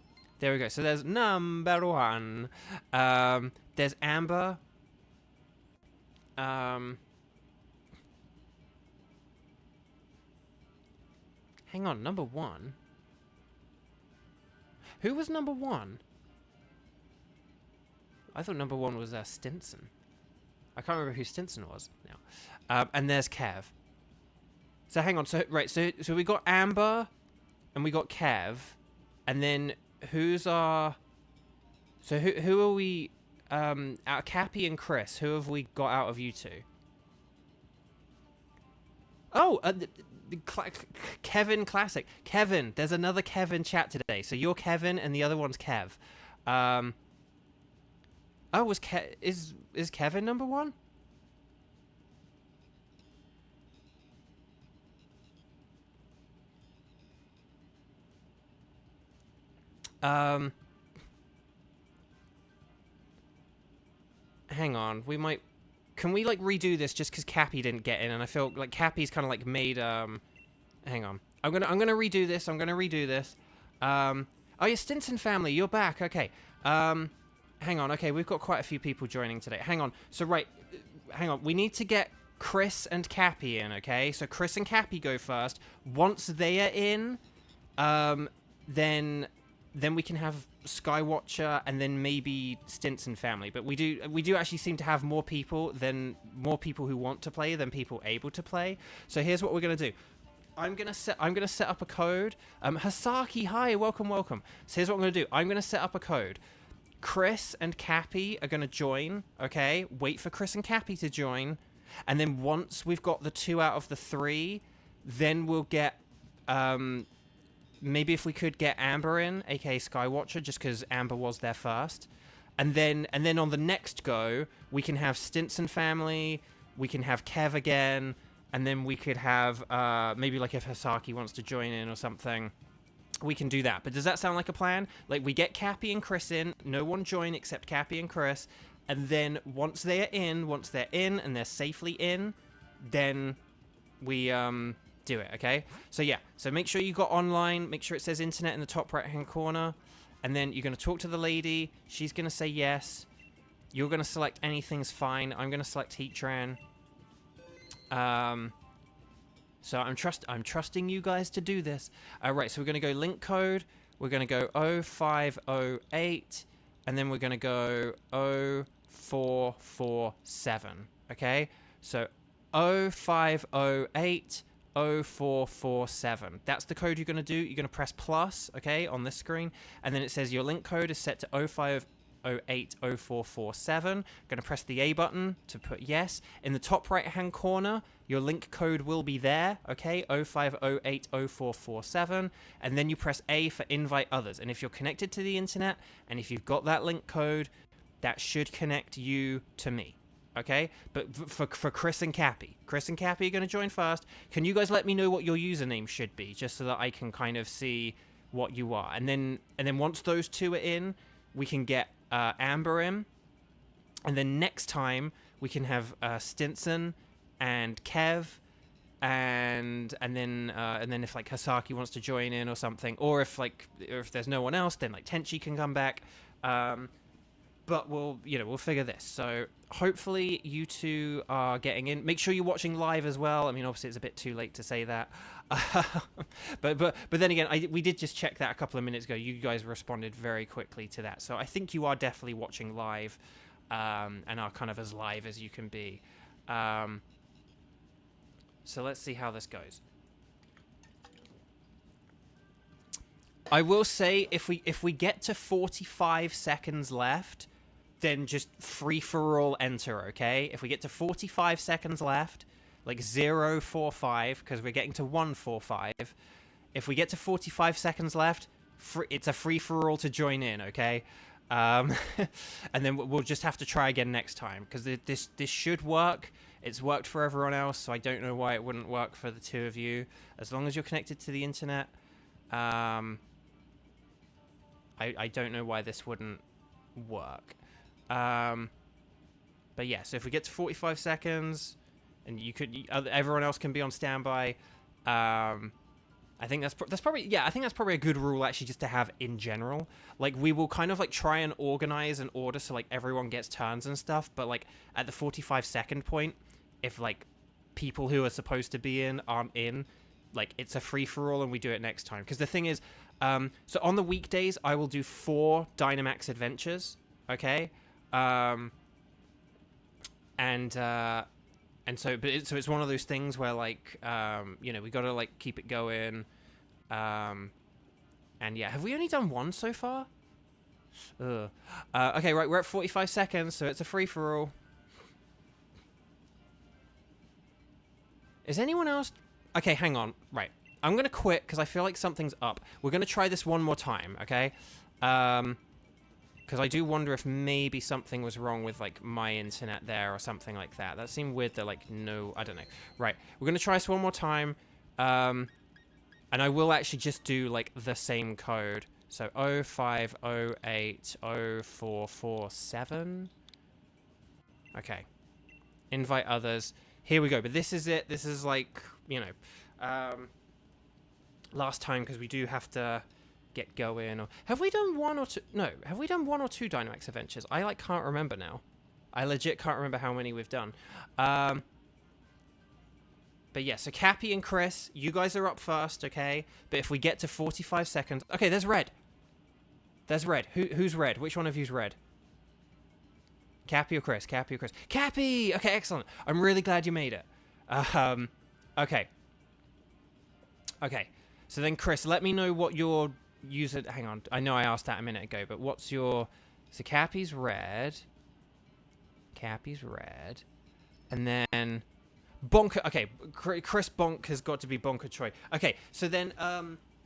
S1: we go. So there's number one. There's Amber. Hang on, number one? Who was number one? I thought number one was Stinson. I can't remember who Stinson was now. And there's Kev. So hang on. So we got Amber, and we got Kev, and then who's our? So who are we? Out of Cappy and Chris, who have we got out of you two? Oh, Kevin Classic. Kevin, there's another Kevin chat today. So you're Kevin, and the other one's Kev. Oh, is Kevin number one? Hang on, we might can we like redo this just because Cappy didn't get in, and I feel like Cappy's kind of like made hang on. I'm gonna redo this. Oh yeah, Stinson family, you're back. Okay. Hang on. Okay, we've got quite a few people joining today. Hang on. So right, hang on. We need to get Chris and Cappy in. Okay. So Chris and Cappy go first. Once they are in, then we can have Skywatcher and then maybe Stinson family. But we do actually seem to have more people who want to play than people able to play. So here's what we're gonna do. I'm gonna set up a code. Hasaki, hi, welcome. So here's what I'm gonna do. I'm gonna set up a code. Chris and Cappy are gonna join. Okay, wait for Chris and Cappy to join, and then once we've got the 2 out of the 3, then we'll get maybe if we could get Amber in, aka Skywatcher, just because Amber was there first, and then on the next go we can have Stinson family. We can have Kev again. And then we could have, maybe like if Hasaki wants to join in or something, we can do that. But does that sound like a plan? Like we get Cappy and Chris in, no one join except Cappy and Chris, and then once they're in and they're safely in, then we do it, okay? So yeah, so make sure you got online, make sure it says internet in the top right hand corner, and then you're going to talk to the lady, she's going to say yes, you're going to select anything's fine, I'm going to select Heatran. So I'm trusting you guys to do this. Right, so we're gonna go link code. We're gonna go 0508, and then we're gonna go 0447. Okay, so 0508 0447. That's the code you're gonna do. You're gonna press plus, okay, on this screen, and then it says your link code is set to 05080447. Gonna press the A button to put yes. In the top right hand corner, your link code will be there, okay, 05080447, and then you press A for invite others. And if you're connected to the internet, and if you've got that link code, that should connect you to me, okay? But for Chris and Cappy are gonna join first. Can you guys let me know what your username should be, just so that I can kind of see what you are? And then once those 2 are in, we can get Amber in, and then next time we can have Stinson and Kev, and then if like Hasaki wants to join in or something, or if there's no one else, then like Tenchi can come back. But we'll figure this. So hopefully you two are getting in. Make sure you're watching live as well. I mean, obviously it's a bit too late to say that, but then again, we did just check that a couple of minutes ago. You guys responded very quickly to that, so I think you are definitely watching live, and are kind of as live as you can be. So let's see how this goes. I will say if we get to 45 seconds left, then just free for all enter, okay? If we get to 45 seconds left, like 045, because we're getting to 145. If we get to 45 seconds left, it's a free for all to join in, okay? And then we'll just have to try again next time, because this should work. It's worked for everyone else, so I don't know why it wouldn't work for the 2 of you. As long as you're connected to the internet, I don't know why this wouldn't work. But yeah, so if we get to 45 seconds, and everyone else can be on standby, I think that's probably a good rule actually, just to have in general. Like, we will kind of like try and organize an order so like everyone gets turns and stuff, but like at the 45-second point, if like people who are supposed to be in aren't in, like it's a free for all and we do it next time. Because the thing is, so on the weekdays I will do 4 Dynamax Adventures, okay, and so it's one of those things where like we gotta like keep it going, and yeah, have we only done 1 so far? Okay, right, we're at 45 seconds, so it's a free for all. Is anyone else? Okay, hang on. Right, I'm gonna quit because I feel like something's up. We're gonna try this one more time, okay? Because I do wonder if maybe something was wrong with like my internet there or something like that. That seemed weird that like no, I don't know. Right, we're gonna try this one more time, and I will actually just do like the same code. So 05080447. Okay. invite others. Here we go. But this is it. This is like, you know, last time, because we do have to get going. Or have we done one or two? No, have we done one or two Dynamax Adventures? I like can't remember now. I legit can't remember how many we've done. But yeah, so Cappy and Chris, you guys are up first, okay? But if we get to 45 seconds... Okay, there's red. There's red. Who's red? Which one of you's red? Cappy or Chris? Cappy or Chris? Cappy! Okay, excellent. I'm really glad you made it. Okay. Okay. So then, Chris, let me know what your user... Hang on. I know I asked that a minute ago, but what's your... So Cappy's red. Cappy's red. And then... Bonker... Okay, Chris Bonk has got to be Bonker Troy. Okay, so then,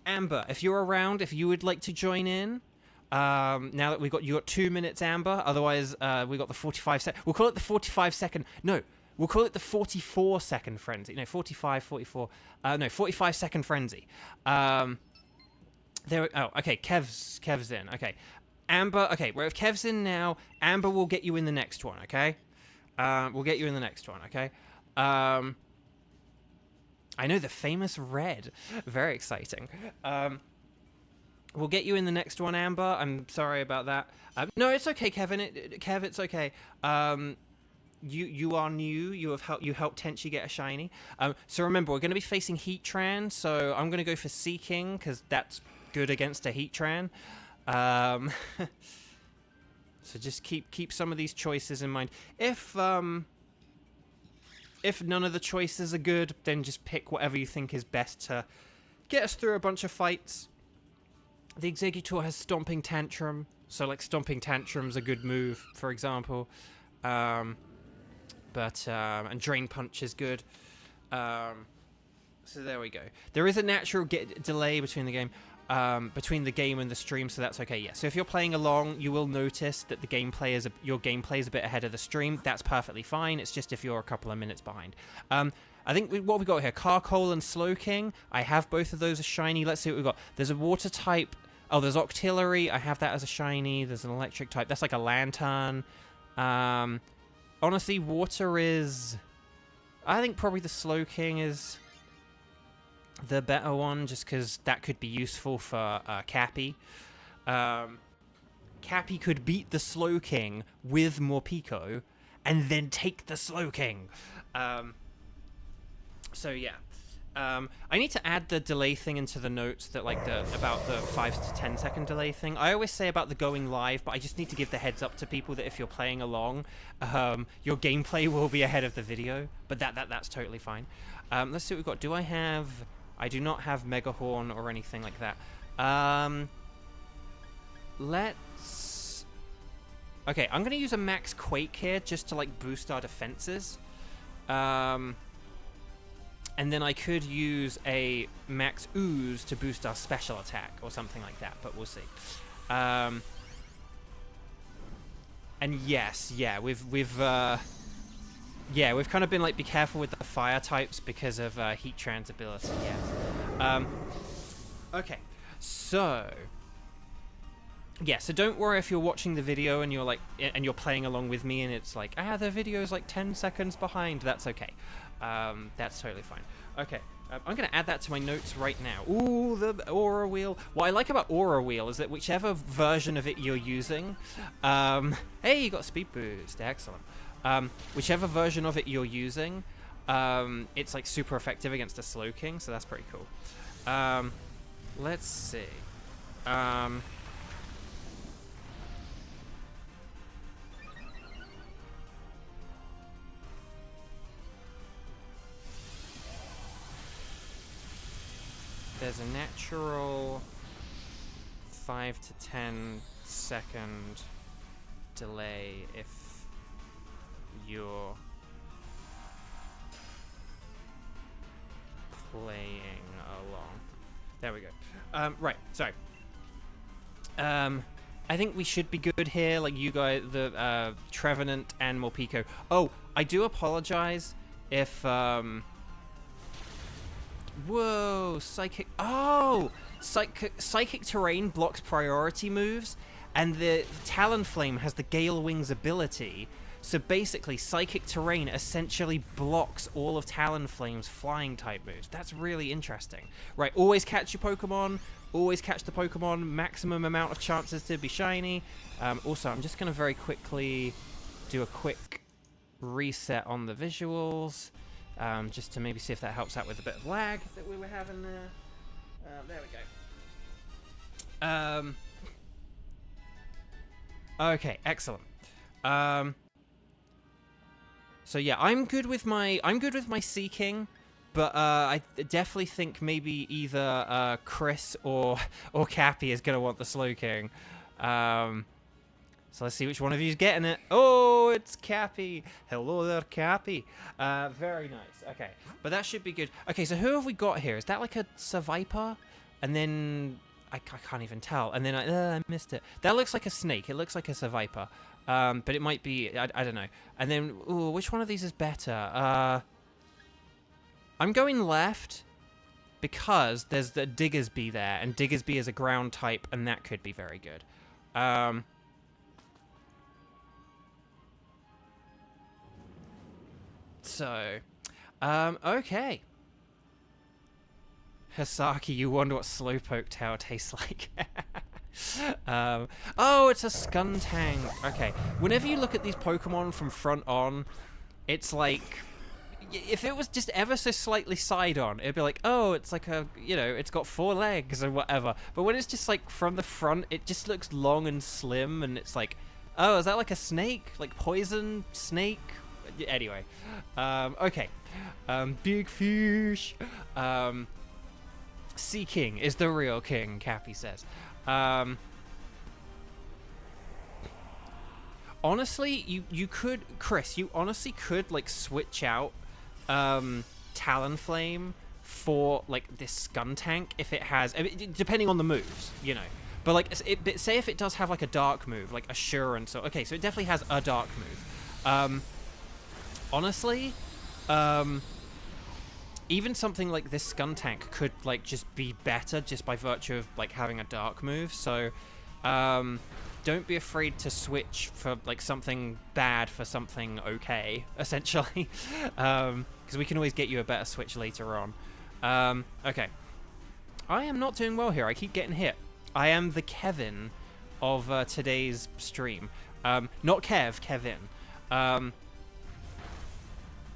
S1: Amber, if you're around, if you would like to join in... now that you got 2 minutes, Amber. Otherwise, we got the 45 We'll call it the 45 second. No, we'll call it the 44 second frenzy. No, 45, 44. No, 45 second frenzy. There. Oh, okay. Kev's in. Okay, Amber. Okay, well, if Kev's in now, Amber will get you in the next one. Okay, we'll get you in the next one. Okay. I know the famous red. Very exciting. We'll get you in the next one, Amber. I'm sorry about that. No, it's okay, Kevin. Kev, it's okay. You are new. You helped Tenchi get a shiny. So remember, we're going to be facing Heatran. So I'm going to go for Seeking because that's good against a Heatran. So just keep some of these choices in mind. If none of the choices are good, then just pick whatever you think is best to get us through a bunch of fights. The Exeggutor has Stomping Tantrum, so like Stomping Tantrum's a good move, for example. And Drain Punch is good. So there we go. There is a natural delay between the game and the stream, so that's okay. Yeah. So if you're playing along, you will notice that your gameplay is a bit ahead of the stream. That's perfectly fine. It's just if you're a couple of minutes behind. I think what we got here, Carcole and Slowking. I have both of those as shiny. Let's see what we've got. There's a water type. Oh, there's Octillery. I have that as a shiny. There's an electric type. That's like a Lantern. Honestly, water is... I think probably the Slowking is the better one, just because that could be useful for Cappy. Cappy could beat the Slowking with Morpeko, and then take the Slowking. So yeah, I need to add the delay thing into the notes that about the 5 to 10 second delay thing. I always say about the going live, but I just need to give the heads up to people that if you're playing along, your gameplay will be ahead of the video. But that's totally fine. Let's see what we've got. I do not have Megahorn or anything like that. Okay, I'm gonna use a Max Quake here just to like boost our defenses. And then I could use a Max Ooze to boost our special attack or something like that, but we'll see. And yes, yeah, we've kind of been like, be careful with the fire types because of Heatran's ability. Yeah. Okay, so yeah, so don't worry if you're watching the video and you're you're playing along with me and it's like, the video's like 10 seconds behind. That's okay. That's totally fine. Okay, I'm going to add that to my notes right now. Ooh, the Aura Wheel. What I like about Aura Wheel is that whichever version of it you're using... hey, you got Speed Boost. Excellent. Whichever version of it you're using, it's like super effective against a Slowking, so that's pretty cool. Let's see. There's a natural 5 to 10 second delay if you're playing along. There we go. Right, sorry. I think we should be good here, like you guys, the Trevenant and Morpeko. Oh, I do apologize if whoa, Psychic... Oh! Psychic Terrain blocks priority moves, and the Talonflame has the Gale Wings ability So basically, Psychic Terrain essentially blocks all of Talonflame's flying type moves. That's really interesting. Right, always catch your Pokemon. Always catch the Pokemon. Maximum amount of chances to be shiny. Also, I'm just going to very quickly do a quick reset on the visuals. Just to maybe see if that helps out with a bit of lag that we were having there. There we go. Okay, excellent. So yeah, I'm good with my Seeking, but I definitely think maybe either Chris or Cappy is gonna want the Slowking. So let's see which one of you is getting it. Oh, it's Cappy. Hello there, Cappy. Very nice. Okay, but that should be good. Okay, so who have we got here? Is that like a Seviper? And then I can't even tell. And then I missed it. That looks like a snake. It looks like a Seviper. But it might be, I don't know. And then, ooh, which one of these is better? I'm going left because there's the Diggersby there, and Diggersby is a ground type, and that could be very good. Okay. Hisaki, you wonder what Slowpoke Tail tastes like. Oh, it's a Skuntank. Okay, whenever you look at these Pokemon from front on, it's like, if it was just ever so slightly side on, it'd be like, oh, it's like a, you know, it's got 4 legs or whatever. But when it's just like from the front, it just looks long and slim, and it's like, oh, is that like a snake? Like poison snake? Anyway, okay, big fish. Seeking is the real king, Cappy says. Honestly, you could, Chris, you honestly could like switch out Talonflame for like this Skuntank if it has, depending on the moves, you know. But like, say if it does have like a dark move, like Assurance, or okay, so it definitely has a dark move. Honestly, even something like this Skuntank could like just be better just by virtue of like having a dark move. So don't be afraid to switch for like something bad for something okay, essentially, because we can always get you a better switch later on. Okay, I am not doing well here. I keep getting hit. I am the Kevin of today's stream. Not Kev, Kevin.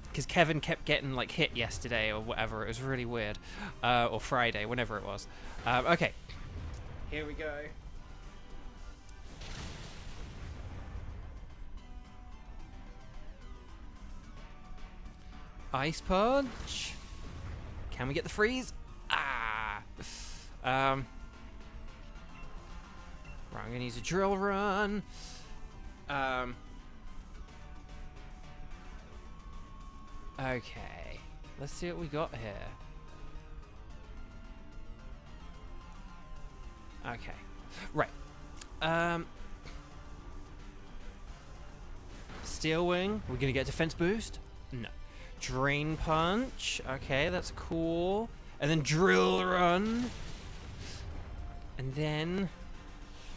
S1: Because Kevin kept getting like hit yesterday or whatever. It was really weird. Or Friday, whenever it was. Okay, here we go. Ice Punch. Can we get the freeze? Ah. Right, I'm gonna use a Drill Run. Okay, let's see what we got here. Okay, right. Steel Wing. We're gonna get defense boost? No. Drain Punch. Okay, that's cool. And then Drill Run. And then,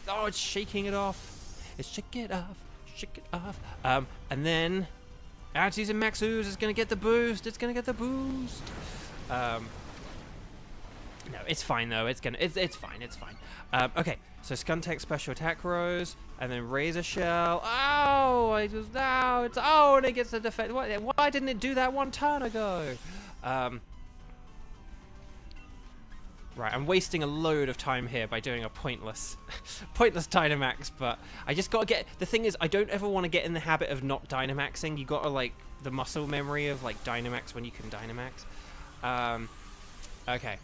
S1: oh, it's shaking it off. It's shake it off. Shake it off. And then. Arties and Max Ooze is going to get the boost. It's going to get the boost. No, it's fine, though. It's fine. It's fine. Okay, so Skuntank special attack rose, and then Razor Shell. Oh, and it gets the defense. Why didn't it do that one turn ago? Right, I'm wasting a load of time here by doing a pointless Dynamax, but I just gotta get, the thing is, I don't ever want to get in the habit of not Dynamaxing. You gotta, like, the muscle memory of, like, Dynamax when you can Dynamax. Okay,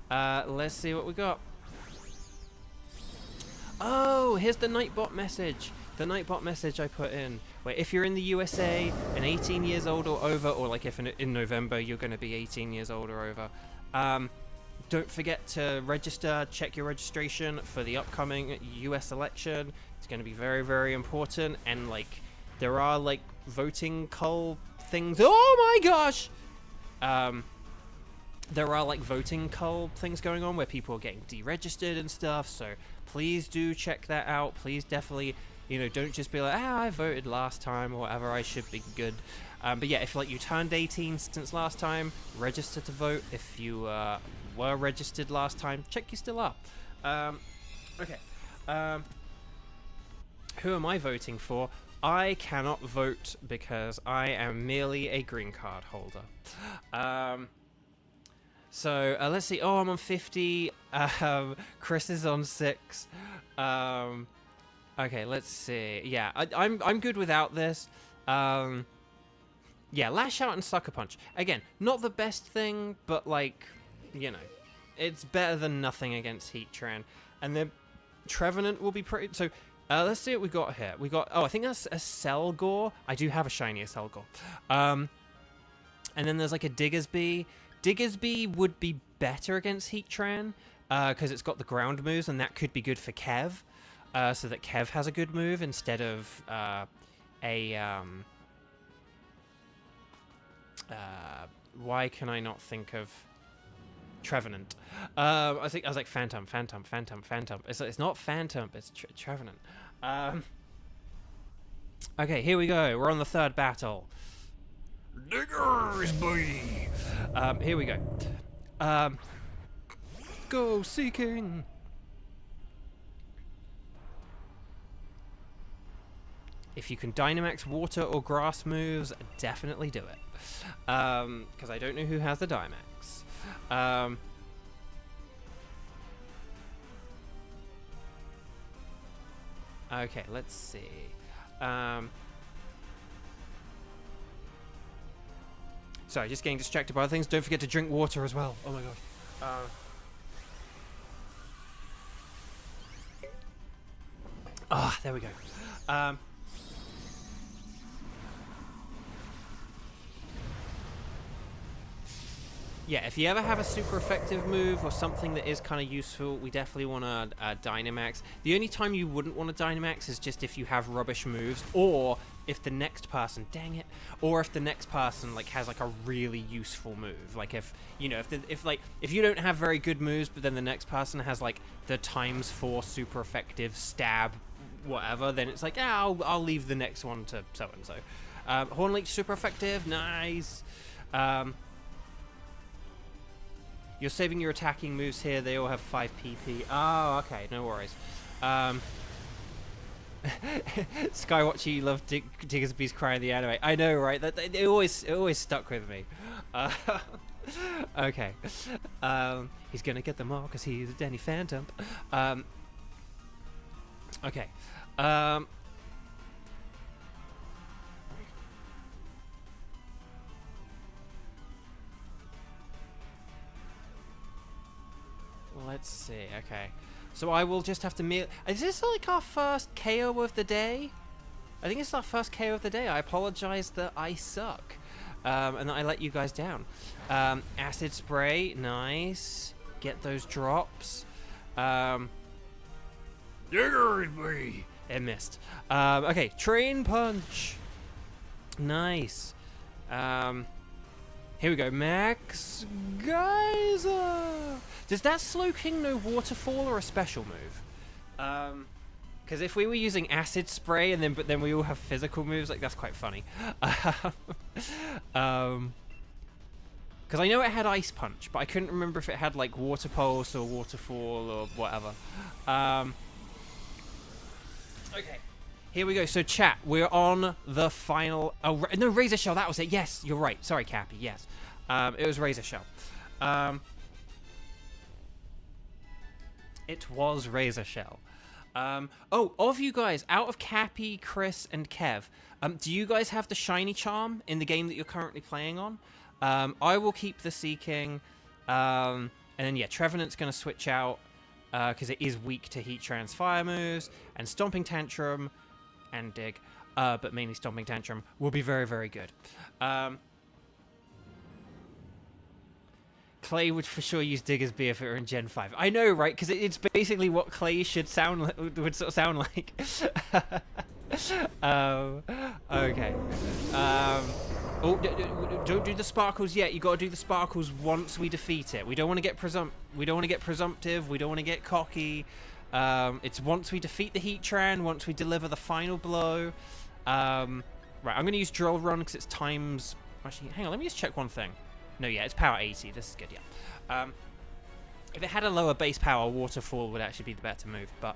S1: let's see what we got. Oh, here's the Nightbot message. The Nightbot message I put in. Wait, if you're in the USA and 18 years old or over, or like if in November you're gonna be 18 years old or over, don't forget to register, check your registration for the upcoming US election. It's going to be very, very important. And, like, there are, like, voting cull things. Oh, my gosh! There are, like, voting cull things going on where people are getting deregistered and stuff. So please do check that out. Please definitely, You know, don't just be like, I voted last time or whatever, I should be good. But yeah, if like you turned 18 since last time, register to vote. If you were registered last time, check you still are. Okay. Who am I voting for? I cannot vote because I am merely a green card holder. So let's see. Oh, I'm on 50. Chris is on 6. Okay, let's see. Yeah, I'm good without this. Yeah, Lash Out and Sucker Punch. Again, not the best thing, but like, you know, it's better than nothing against Heatran. And then Trevenant will be pretty... So, let's see what we got here. We got... Oh, I think that's a Selgor. I do have a shiny Selgor. And then there's like a Diggersby. Diggersby would be better against Heatran, because it's got the ground moves, and that could be good for Kev. So that Kev has a good move instead of why can I not think of Trevenant? I was like Phantom. It's not Phantom, it's Trevenant. Okay, here we go. We're on the third battle. Diggersby. Here we go. Go Seeking. If you can Dynamax water or grass moves, definitely do it. Because I don't know who has the Dynamax. Okay, let's see. Sorry, just getting distracted by other things. Don't forget to drink water as well. Oh my gosh. There we go. Yeah, if you ever have a super effective move or something that is kind of useful, we definitely want to Dynamax. The only time you wouldn't want to Dynamax is just if you have rubbish moves, or if the next person, dang it, or if the next person like has like a really useful move. Like if you know if you don't have very good moves, but then the next person has like the ×4 super effective stab, whatever, then it's like I'll leave the next one to so and so. Hornleech super effective, nice. You're saving your attacking moves here. They all have 5 PP. Oh, okay. No worries. Skywatcher, you love Diggersby's cry in the anime. I know, right? It always stuck with me. Okay. He's gonna get them all because he's a Danny Phantom. Okay. Let's see, okay. So I will just have to is this like our first KO of the day? I think it's our first KO of the day. I apologize that I suck. And that I let you guys down. Acid Spray, nice. Get those drops. Diggersby! It missed. Okay, Train Punch. Nice. Here we go, Max Geyser. Does that Slowking know Waterfall or a special move? Because if we were using Acid Spray but then we all have physical moves, like that's quite funny. Because I know it had Ice Punch, but I couldn't remember if it had like Water Pulse or Waterfall or whatever. Okay. Here we go. So, chat, we're on the final... Oh, no, Razor Shell, that was it. Yes, you're right. Sorry, Cappy, yes. It was Razor Shell. It was Razor Shell. Oh, of you guys, out of Cappy, Chris, and Kev, do you guys have the Shiny Charm in the game that you're currently playing on? I will keep the Seeking. And then, yeah, Trevenant's going to switch out because it is weak to Heatran's fire moves. And Stomping Tantrum... and Dig, but mainly Stomping Tantrum will be very, very good. Clay would for sure use Diggersby if it were in Gen 5. I know, right? Because it's basically what Clay should sound like, would sort of sound like. Okay. Oh, don't do the sparkles yet. You got to do the sparkles once we defeat it. We don't want to get presumptive. We don't want to get cocky. It's once we defeat the Heatran, once we deliver the final blow. Right, I'm going to use Drill Run because it's times... Actually, hang on, let me just check one thing. No, yeah, it's power 80. This is good, yeah. If it had a lower base power, Waterfall would actually be the better move, but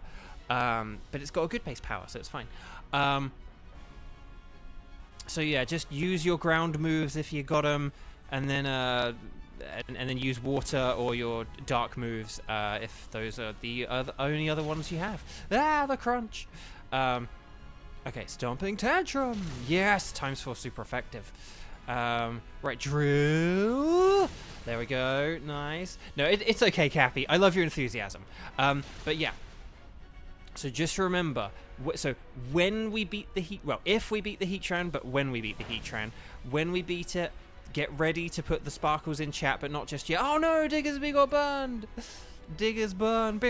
S1: it's got a good base power, so it's fine. So yeah, just use your ground moves if you got them, and then use water or your dark moves if those are the only other ones you have. Ah, the crunch. Okay, Stomping Tantrum. Yes, times 4, super effective. Right, Drill. There we go. Nice. No, it's okay, Cappy. I love your enthusiasm. But yeah. So just remember, so when we beat the if we beat the Heatran, but when we beat the Heatran, when we beat it, get ready to put the sparkles in chat, but not just yet. Oh no, Diggersby got burned. Diggers burned.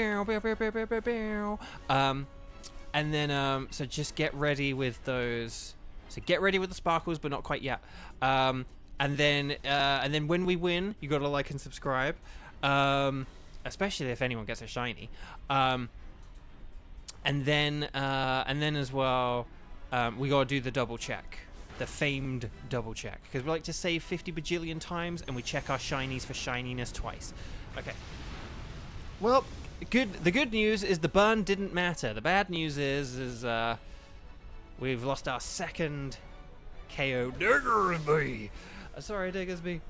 S1: And then, so just get ready with those. So get ready with the sparkles, but not quite yet. And then when we win, you gotta like and subscribe. Especially if anyone gets a shiny. And then as well, we gotta do the double check, the famed double check, because we like to save 50 bajillion times, and we check our shinies for shininess twice. Okay. Well, the good news is the burn didn't matter. The bad news is we've lost our second KO. Diggersby. Sorry, Diggersby.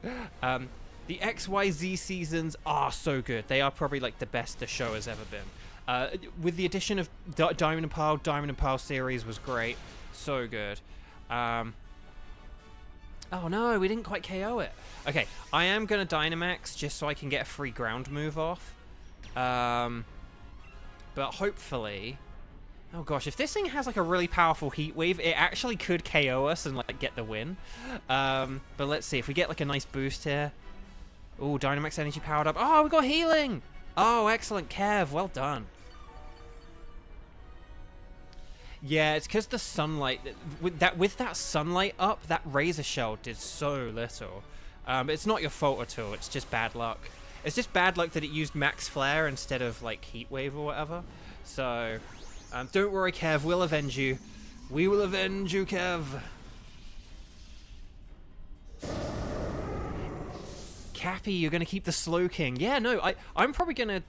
S1: The XYZ seasons are so good. They are probably like the best the show has ever been. With the addition of Diamond and Pearl series was great. So good. Oh no, we didn't quite KO it. Okay, I am going to Dynamax just so I can get a free ground move off. But hopefully... Oh gosh, if this thing has like a really powerful heat wave, it actually could KO us and like get the win. But let's see, if we get like a nice boost here. Ooh, Dynamax energy powered up. Oh, we got healing! Oh, excellent, Kev, well done. Yeah, it's because the sunlight, with that sunlight up, that Razor Shell did so little. It's not your fault at all, it's just bad luck. It's just bad luck that it used Max Flare instead of like Heat Wave or whatever. So, don't worry, Kev, we'll avenge you. We will avenge you, Kev. Cappy, you're going to keep the Slowking. Yeah, no, I'm probably going to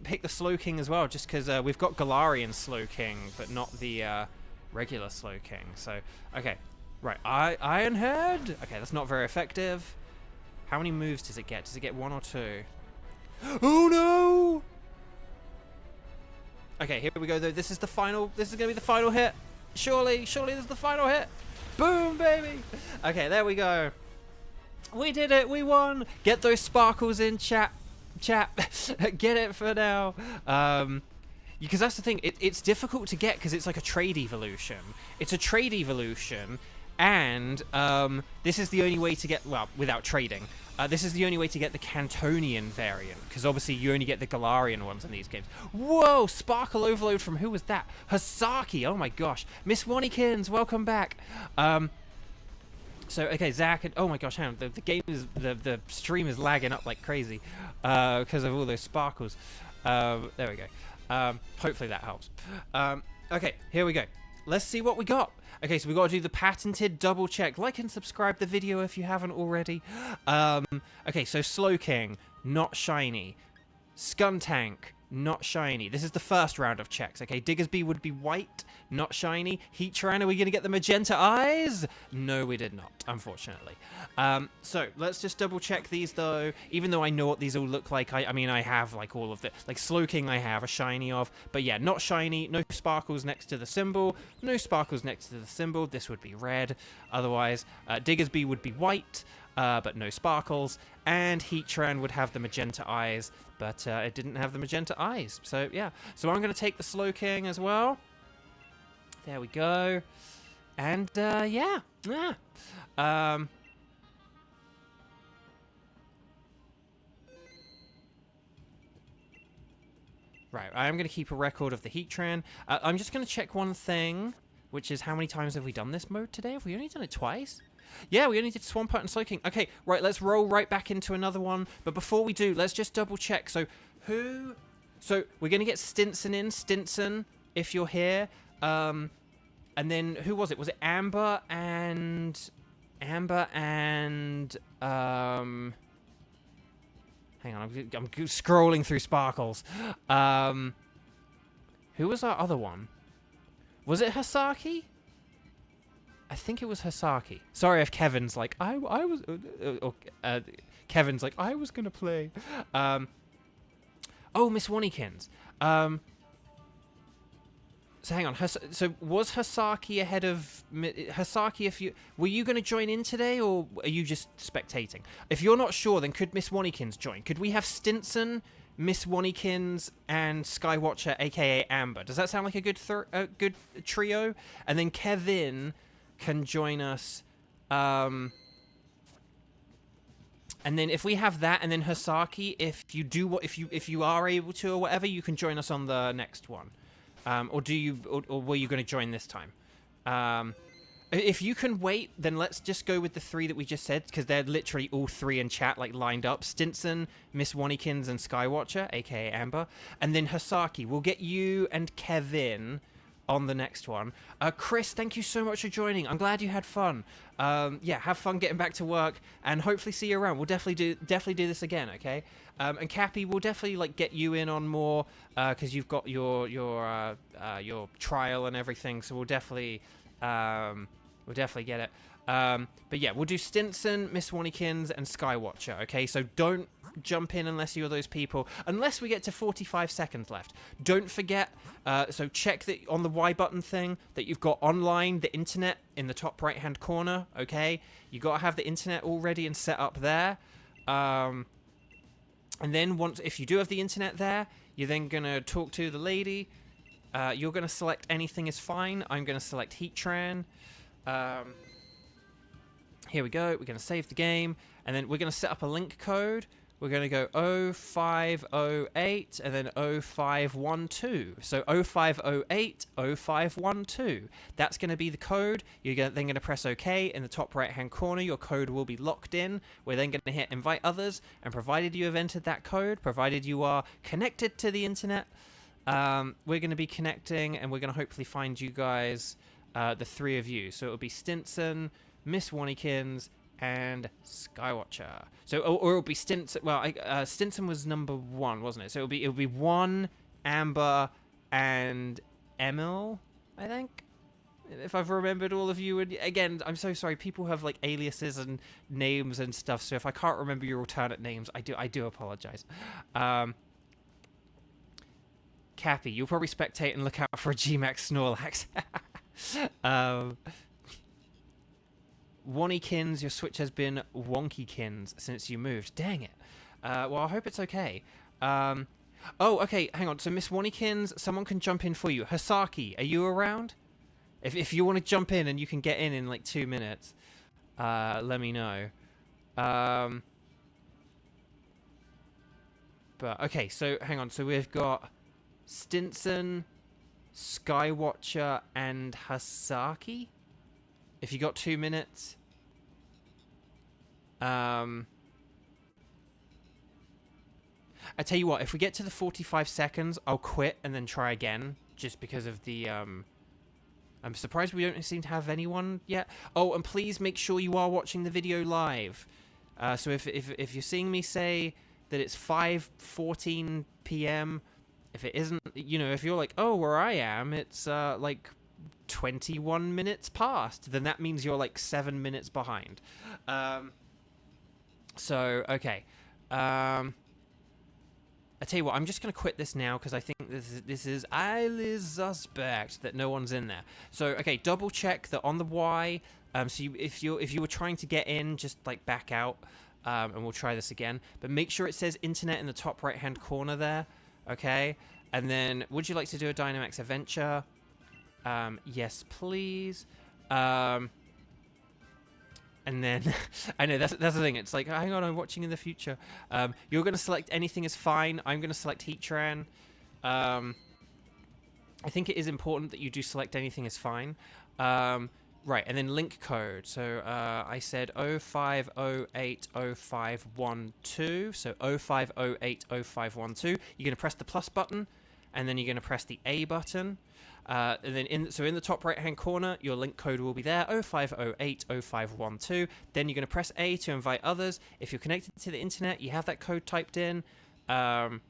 S1: pick the Slowking as well, just because we've got Galarian Slowking, but not the regular Slowking. So, okay. Right, Iron Head. Okay, that's not very effective. How many moves does it get? Does it get 1 or 2? Oh, no! Okay, here we go, though. This is the final... This is going to be the final hit. Surely this is the final hit. Boom, baby! Okay, there we go. We did it! We won! Get those sparkles in, chat. Get it for now. Because that's the thing. It's difficult to get because it's like a trade evolution. It's a trade evolution, and this is the only way to get... Well, without trading. This is the only way to get the Cantonian variant, because obviously you only get the Galarian ones in these games. Whoa! Sparkle Overload from who was that? Hasaki! Oh my gosh. Miss Wannykins, welcome back. So, okay, Zach, and oh my gosh, hang on, the game is, the stream is lagging up like crazy, because of all those sparkles. There we go. Hopefully that helps. Okay, here we go. Let's see what we got. Okay, so we got to do the patented double check. Like and subscribe the video if you haven't already. Okay, so Slowking, not shiny. Skuntank, not shiny. This is the first round of checks, okay? Diggersby would be white, not shiny. Heatran, are we going to get the magenta eyes? No, we did not, unfortunately. So, let's just double check these, though. Even though I know what these all look like, I mean, I have, like, all of the... Like, Slowking I have a shiny of. But, yeah, not shiny. No sparkles next to the symbol. No sparkles next to the symbol. This would be red. Otherwise, Diggersby would be white, but no sparkles. And Heatran would have the magenta eyes, but it didn't have the magenta eyes. So, yeah. So, I'm going to take the Slowking as well. There we go. And, yeah. Right, I'm going to keep a record of the Heatran. I'm just going to check one thing, which is how many times have we done this mode today? Have we only done it twice? Yeah, we only did Swampert and Slowking. Okay, right, let's roll right back into another one. But before we do, let's just double check. So, who So we're going to get Stinson in. Stinson, if you're here. And then who was it? Was it Amber and... Hang on, I'm scrolling through Sparkles. Who was our other one? Was it Hasaki? I think it was Hasaki. Sorry if Kevin's like, Kevin's like, I was gonna play. Oh, Miss Wannikins. So hang on. So was Hasaki ahead of Hasaki? Were you going to join in today, or are you just spectating? If you're not sure, then could Miss Wannikins join? Could we have Stinson, Miss Wannikins, and Skywatcher, aka Amber? Does that sound like a good good trio? And then Kevin can join us. And then if we have that, and then Hasaki, if you are able to or whatever, you can join us on the next one. Or were you going to join this time? If you can wait, then let's just go with the three that we just said, because they're literally all three in chat, like lined up. Stinson, Miss Wannikins, and Skywatcher, aka Amber, and then Hasaki. We'll get you and Kevin on the next one. Chris, thank you so much for joining. I'm glad you had fun. Yeah, have fun getting back to work, and hopefully see you around. We'll definitely do this again, okay? And Cappy, we'll definitely like get you in on more, because you've got your trial and everything. So we'll definitely get it. But yeah, we'll do Stinson, Miss Wannikins, and Skywatcher. Okay, so don't jump in unless you're those people. Unless we get to 45 seconds left. Don't forget. So check that on the Y button thing that you've got online, the internet in the top right hand corner. Okay, you got to have the internet already and set up there. And then if you do have the internet there, you're then gonna talk to the lady. You're gonna select anything is fine. I'm gonna select Heatran. Here we go. We're gonna save the game, and then we're gonna set up a link code. We're going to go 0508 and then 0512. So 0508 0512. That's going to be the code. You're then going to press OK in the top right hand corner. Your code will be locked in. We're then going to hit invite others. And provided you have entered that code, provided you are connected to the internet, we're going to be connecting, and we're going to hopefully find you guys, the three of you. So it'll be Stinson, Miss Wannikins, and Skywatcher. So, or it'll be Stinson. Well, Stinson was number 1, wasn't it? So it'll be 1, Amber, and Emil, I think. If I've remembered all of you. And again, I'm so sorry. People have like aliases and names and stuff. So if I can't remember your alternate names, I do apologize. Cappy, you'll probably spectate and look out for a G-Max Snorlax. Wannykins, your Switch has been Wonkykins since you moved. Dang it. Well, I hope it's okay. Oh, okay, hang on. So, Miss Wannykins, someone can jump in for you. Hasaki, are you around? If you want to jump in and you can get in like 2 minutes, let me know. But, okay, so, hang on. So, we've got Stinson, Skywatcher, and Hasaki. If you got 2 minutes, I tell you what, if we get to the 45 seconds, I'll quit and then try again, just because of the, I'm surprised we don't seem to have anyone yet. Oh, and please make sure you are watching the video live. So if you're seeing me say that it's 5:14 p.m., if it isn't, you know, if you're like, oh, where I am, it's, like 21 minutes past, then that means you're like 7 minutes behind. So okay, I tell you what, I'm just gonna quit this now because I think this is highly suspect that no one's in there. So okay, double check that on the Y. So if you were trying to get in, just like back out, and we'll try this again. But make sure it says internet in the top right hand corner there. Okay, and then would you like to do a Dynamax adventure? Yes, please. And then, I know, that's the thing. It's like, hang on, I'm watching in the future. You're going to select anything is fine. I'm going to select Heatran. I think it is important that you do select anything is fine. Right, and then link code. So I said 05080512. So 05080512. You're going to press the plus button, and then you're going to press the A button. And then in the top right hand corner, your link code will be there, 05080512. Then you're going to press A to invite others. If you're connected to the internet, you have that code typed in. Then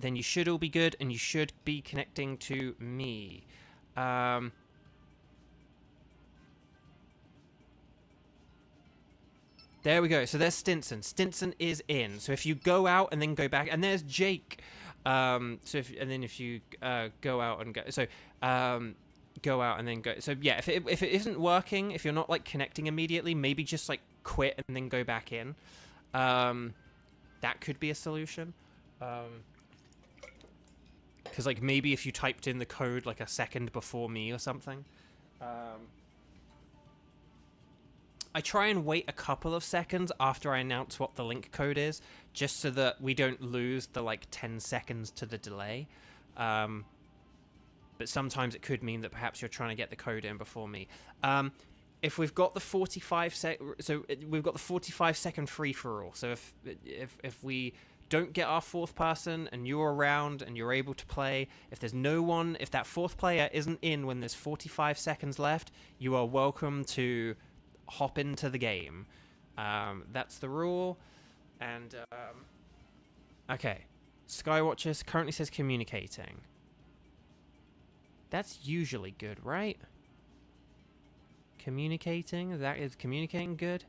S1: you should all be good, and you should be connecting to me. There we go. So there's Stinson. Stinson is in. So if you go out and then go back, and there's Jake. If you go out and go, go out and then go. So yeah, if it isn't working, if you're not like connecting immediately, maybe just like quit and then go back in. That could be a solution. Because like maybe if you typed in the code like a second before me or something. I try and wait a couple of seconds after I announce what the link code is, just so that we don't lose the like 10 seconds to the delay. But sometimes it could mean that perhaps you're trying to get the code in before me. If we've got the 45 second free for all. So if we don't get our fourth person and you're around and you're able to play, if there's no one, if that fourth player isn't in when there's 45 seconds left, you are welcome to hop into the game. That's the rule. And okay, Skywatchers currently says communicating. That's usually good, right? Communicating, that is communicating good.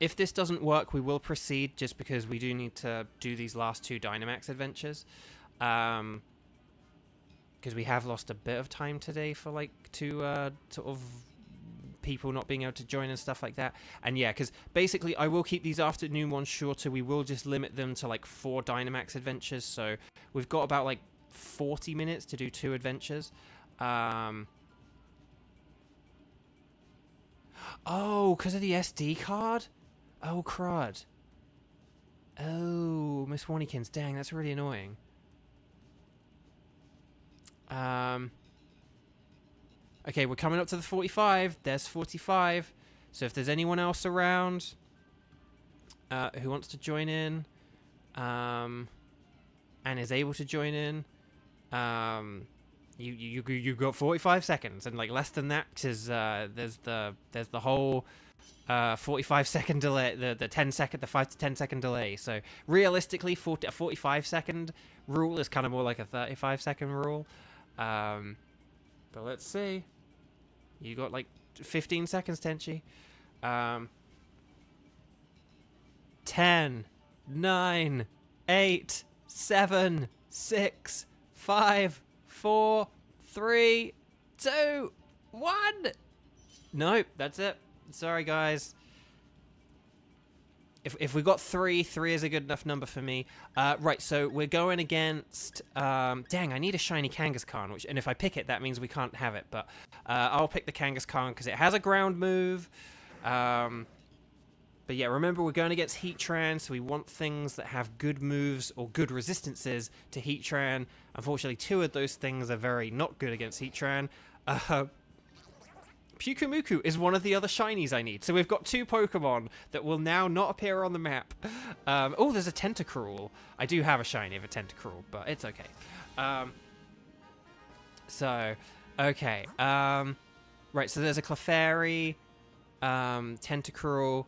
S1: If this doesn't work, we will proceed, just because we do need to do these last 2 Dynamax adventures. Because we have lost a bit of time today for like sort of people not being able to join and stuff like that. And yeah, because basically I will keep these afternoon ones shorter. We will just limit them to like 4 Dynamax adventures. So we've got about like 40 minutes to do 2 adventures. Oh, because of the SD card? Oh, crud. Oh, Miss Warnykins. Dang, that's really annoying. Okay, we're coming up to the 45. There's 45. So if there's anyone else around who wants to join in and is able to join in, you got 45 seconds, and like less than that, because there's the whole 45 second delay, the 5 to 10 second delay. So realistically, a 45 second rule is kind of more like a 35 second rule. But let's see. You got like 15 seconds, Tenchi. 10, 9, 8, 7, 6, 5, 4, 3, 2, 1. Nope, that's it. Sorry, guys. If we got 3 is a good enough number for me. Right, so we're going against... dang, I need a shiny Kangaskhan, and if I pick it, that means we can't have it. But I'll pick the Kangaskhan because it has a ground move. But yeah, remember, we're going against Heatran, so we want things that have good moves or good resistances to Heatran. Unfortunately, 2 of those things are very not good against Heatran. Pyukumuku is one of the other shinies I need. So we've got 2 Pokemon that will now not appear on the map. Oh, there's a Tentacruel. I do have a shiny of a Tentacruel, but it's okay. Okay. Right, so there's a Clefairy, Tentacruel.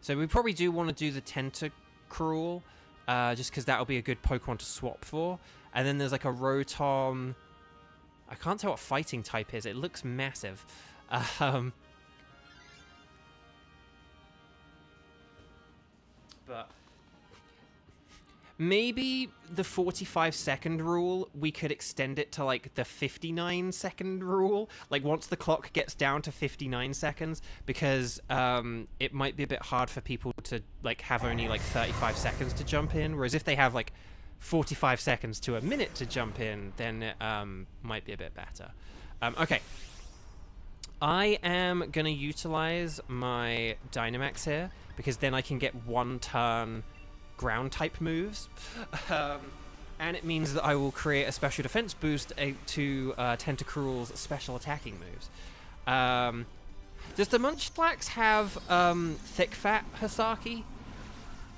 S1: So we probably do want to do the Tentacruel, just because that'll be a good Pokemon to swap for. And then there's like a Rotom. I can't tell what fighting type is. It looks massive. But maybe the 45 second rule, we could extend it to like the 59 second rule. Like once the clock gets down to 59 seconds, because it might be a bit hard for people to like have only like 35 seconds to jump in. Whereas if they have like 45 seconds to a minute to jump in, then it might be a bit better. Okay. I am going to utilize my Dynamax here, because then I can get 1 turn ground type moves. And it means that I will create a special defense boost to Tentacruel's special attacking moves. Does the Munchlax have thick fat Hasaki?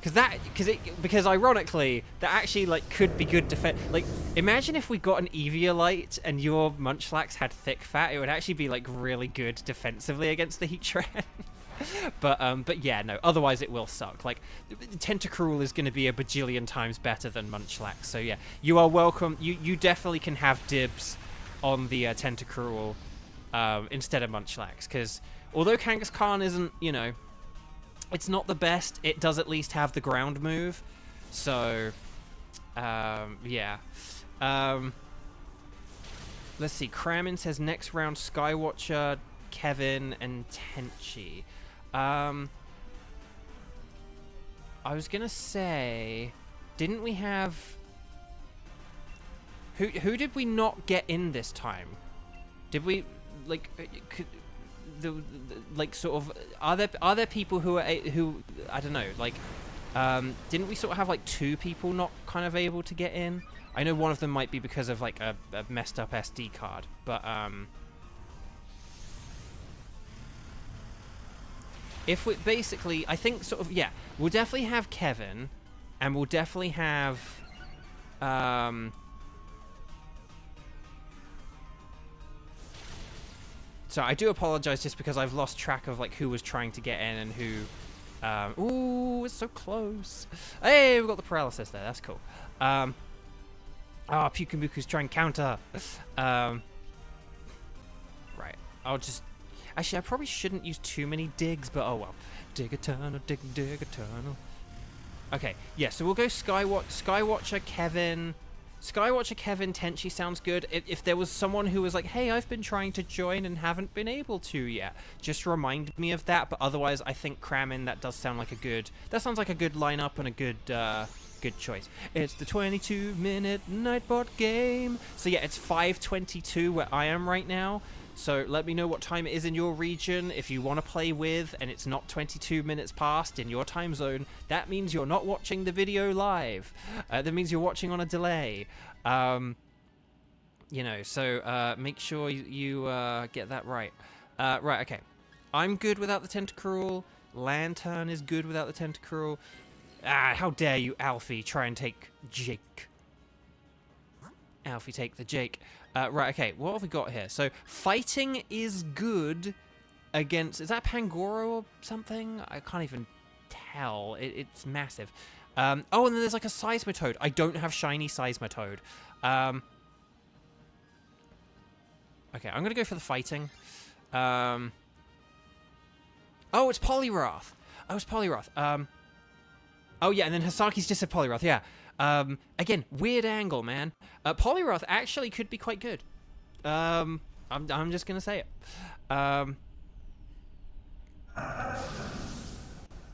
S1: Because ironically, that actually like could be good defense. Like, imagine if we got an Eviolite and your Munchlax had thick fat, it would actually be like really good defensively against the Heatran. But yeah, no. Otherwise, it will suck. Like, Tentacruel is going to be a bajillion times better than Munchlax. So yeah, you are welcome. You definitely can have dibs on the Tentacruel instead of Munchlax, because although Kangaskhan isn't, you know, it's not the best, it does at least have the ground move. So, yeah. Let's see. Kramin says next round Skywatcher, Kevin, and Tenchi. I was gonna say, didn't we have... Who did we not get in this time? Did we, like... like sort of are there people who I don't know, like didn't we sort of have like 2 people not kind of able to get in? I know one of them might be because of like a messed up SD card, but if we basically, I think sort of, yeah, we'll definitely have Kevin, and we'll definitely have so I do apologize just because I've lost track of like who was trying to get in and who. Ooh, it's so close. Hey, we got the paralysis there. That's cool. Pukamuku's trying counter. Right. I'll just. Actually, I probably shouldn't use too many digs, but oh well. Dig eternal, dig eternal. Okay, yeah. So we'll go Skywatcher, Kevin. Skywatcher, Kevin, Tenchi sounds good. If there was someone who was like, hey, I've been trying to join and haven't been able to yet, just remind me of that. But otherwise, I think Kramin, that does sound like a good... That sounds like a good lineup and a good good choice. It's the 22-minute Nightbot game. So yeah, it's 5:22 where I am right now. So let me know what time it is in your region if you want to play with, and it's not 22 minutes past in your time zone. That means you're not watching the video live. That means you're watching on a delay. You know, so make sure you get that right. Right, okay. I'm good without the Tentacruel. Lantern is good without the Tentacruel. Ah, how dare you, Alfie, try and take Jake. Alfie, take the Jake. Right, okay, what have we got here? So, fighting is good against... Is that Pangoro or something? I can't even tell. It's massive. Oh, and then there's like a Seismitoad. I don't have shiny Seismitoad. Okay, I'm going to go for the fighting. Oh, it's Poliwrath. Oh, it's Poliwrath. Oh, yeah, and then Hasaki's just a Poliwrath, yeah. Again, weird angle, man. Poliwrath actually could be quite good. I'm just gonna say it.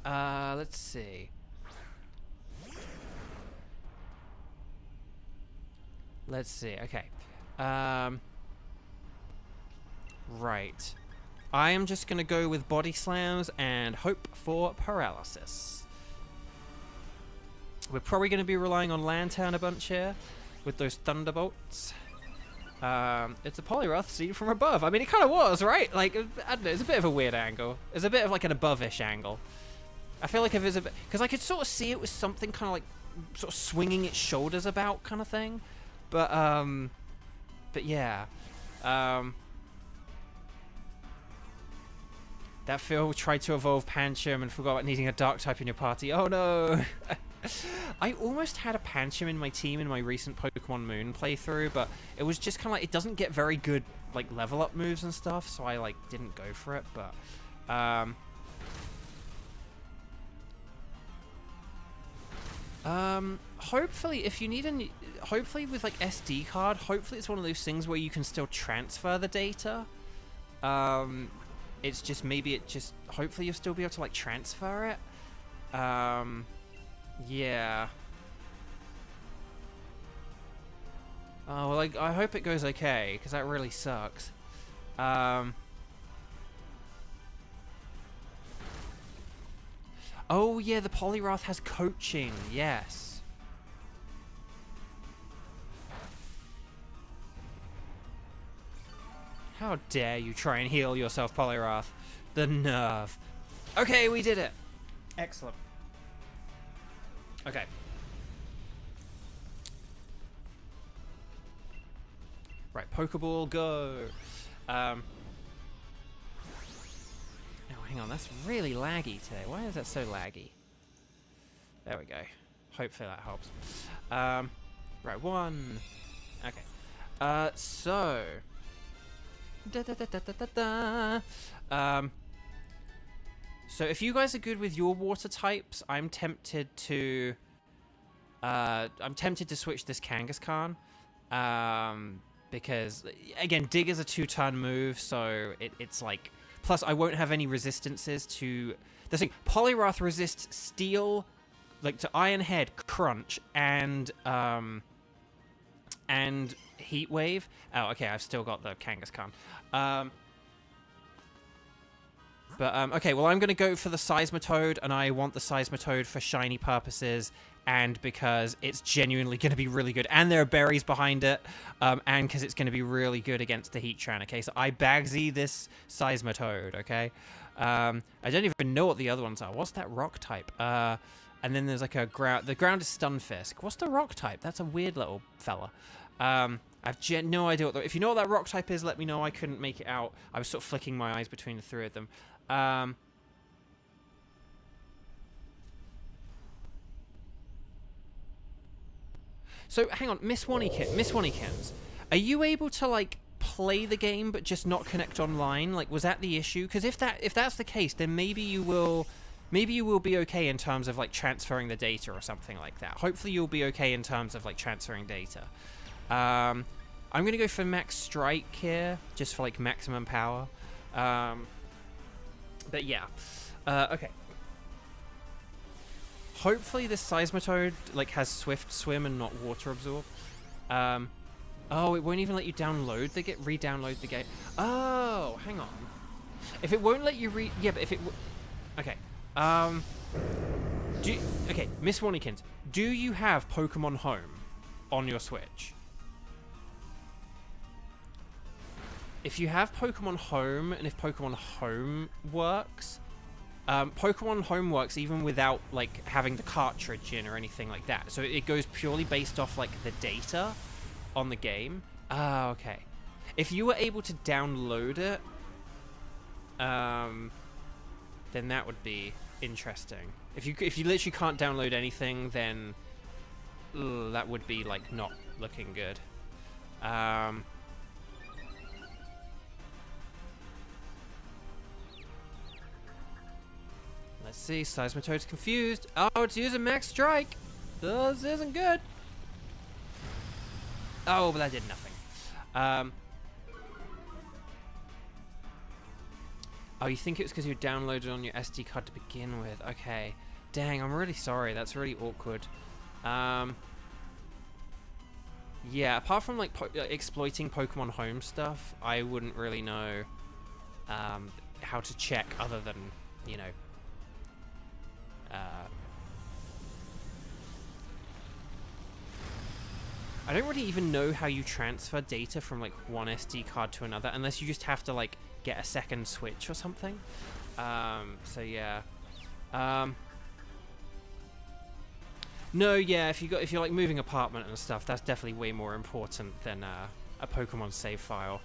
S1: Let's see. Let's see, okay. Right. I am just gonna go with Body Slams and hope for paralysis. We're probably going to be relying on Lantern a bunch here with those Thunderbolts. It's a Poliwrath seen from above. I mean, it kind of was, right? Like, I don't know, it's a bit of a weird angle. It's a bit of like an above-ish angle. I feel like if it's a bit... Because I could sort of see it was something kind of like sort of swinging its shoulders about kind of thing. But yeah. That Phil tried to evolve Pancham and forgot about needing a dark type in your party. Oh no! I almost had a Pancham in my team in my recent Pokemon Moon playthrough, but it was just kind of like, it doesn't get very good like level up moves and stuff, so I like didn't go for it, but hopefully if you need any, hopefully with like SD card, hopefully it's one of those things where you can still transfer the data. It's just, maybe it just, hopefully you'll still be able to like transfer it. Yeah. Oh, well, I hope it goes okay, because that really sucks. Oh, yeah, the Poliwrath has coaching, yes. How dare you try and heal yourself, Poliwrath. The nerve. Okay, we did it. Excellent. Okay. Right, Pokeball, go. Oh, hang on, that's really laggy today. Why is that so laggy? There we go. Hopefully that helps. Right, one. Okay. So. So if you guys are good with your water types, I'm tempted to switch this Kangaskhan. Because again, Dig is a 2-turn move, so it's like. Plus, I won't have any resistances to the thing. Poliwrath resists Steel, like to Iron Head, Crunch, and Heat Wave. Oh, okay, I've still got the Kangaskhan. Okay, well, I'm going to go for the Seismitoad, and I want the Seismitoad for shiny purposes, and because it's genuinely going to be really good, and there are berries behind it, and because it's going to be really good against the Heatran, okay? So I Bagsy this Seismitoad, okay? I don't even know what the other ones are. What's that rock type? And then there's like a ground... The ground is Stunfisk. What's the rock type? That's a weird little fella. I've no idea what if you know what that rock type is, let me know. I couldn't make it out. I was sort of flicking my eyes between the three of them. So hang on, Miss Wannykins, are you able to like play the game but just not connect online? Like, was that the issue? Because if that's the case, then maybe you will be okay in terms of like transferring the data or something like that. Hopefully you'll be okay in terms of like transferring data. I'm gonna go for Max Strike here, just for like maximum power. But yeah, okay. Hopefully this Seismitoad like has Swift Swim and not Water Absorb. Oh, it won't even let you download the re-download the game. Oh, hang on. If it won't let you yeah, but if it okay. Okay, Miss Wannykins, do you have Pokemon Home on your Switch? If you have Pokemon Home, and if Pokemon Home works, Pokemon Home works even without like having the cartridge in or anything like that. So it goes purely based off like the data on the game. Ah, okay. If you were able to download it, then that would be interesting. If you literally can't download anything, then that would be like not looking good. Let's see, Seismitoad's confused. Oh, it's using Max Strike. This isn't good. Oh, but that did nothing. Oh, you think it was because you downloaded on your SD card to begin with? Okay. Dang, I'm really sorry. That's really awkward. Yeah, apart from like exploiting Pokemon Home stuff, I wouldn't really know how to check other than, you know, I don't really even know how you transfer data from like one SD card to another, unless you just have to like get a second Switch or something. So yeah. No, yeah. If you're like moving apartment and stuff, that's definitely way more important than a Pokemon save file,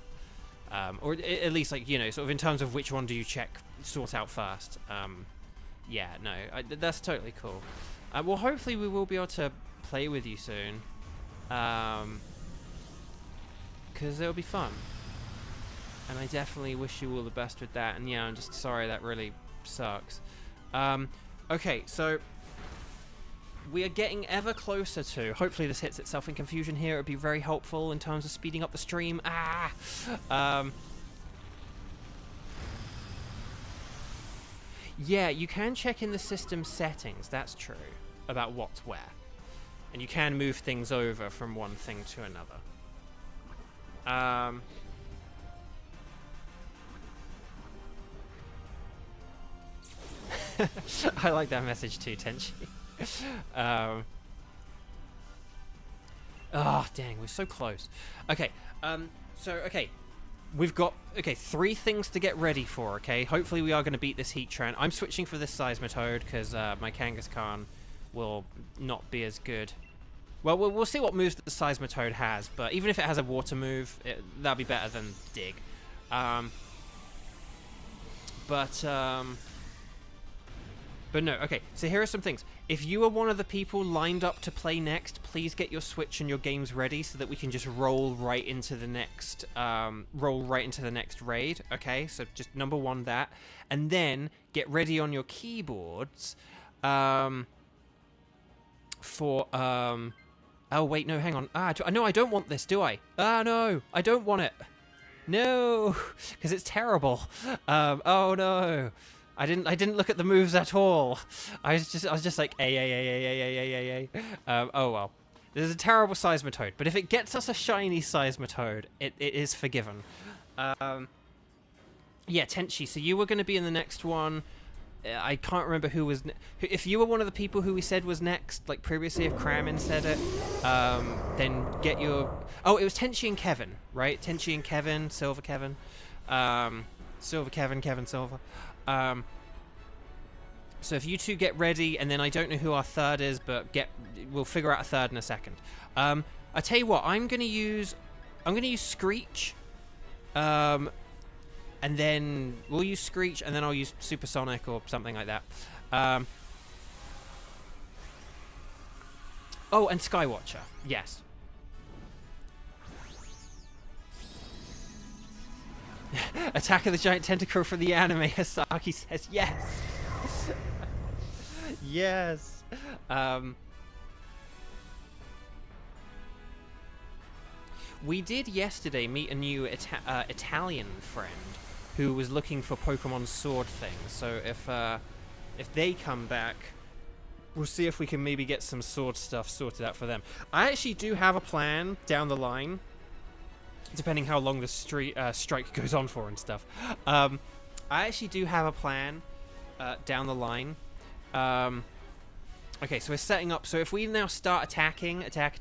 S1: or at least like, you know, sort of in terms of which one do you sort out first. Yeah, no, that's totally cool. Well, hopefully we will be able to play with you soon, because it'll be fun. And I definitely wish you all the best with that. And yeah, I'm just sorry that really sucks. Okay, so we are getting ever closer to. Hopefully this hits itself in confusion here. It would be very helpful in terms of speeding up the stream. Yeah, you can check in the system settings, that's true, about what's where. And you can move things over from one thing to another. I like that message too, Tenchi. Oh, dang, we're so close. Okay, okay. we've got, okay, 3 things to get ready for, okay? Hopefully we are going to beat this Heatran. I'm switching for this Seismitoad because my Kangaskhan will not be as good. Well, we'll see what moves that the Seismitoad has, but even if it has a water move, that'll be better than Dig. But no, okay, so here are some things. If you are one of the people lined up to play next, please get your Switch and your games ready so that we can just roll right into the next raid, okay? So just number 1, that. And then get ready on your keyboards for oh wait, no, hang on. No, I don't want this, do I? No, I don't want it. No, because it's terrible. Oh no. I didn't look at the moves at all. I was just like, a. Oh well. This is a terrible Seismitoad, but if it gets us a shiny Seismitoad, it is forgiven. Yeah, Tenchi, so you were going to be in the next one. I can't remember who was... If you were one of the people who we said was next, like previously, if Kramen said it, then get your... Oh, it was Tenchi and Kevin, right? Tenchi and Kevin, Silver Kevin. Silver Kevin, Kevin Silver. So if you two get ready, and then I don't know who our third is, but we'll figure out a third in a second. I tell you what, I'm gonna use Screech, and then we'll use Screech, and then I'll use Supersonic or something like that. Oh, and Skywatcher, yes. Attack of the Giant Tentacle from the anime, Hasaki says yes. Yes. We did yesterday meet a new Italian friend who was looking for Pokemon Sword things. So if they come back, we'll see if we can maybe get some sword stuff sorted out for them. I actually do have a plan down the line, depending how long the strike goes on for and stuff. I actually do have a plan down the line. Okay, so we're setting up. So if we now start attacking, attack,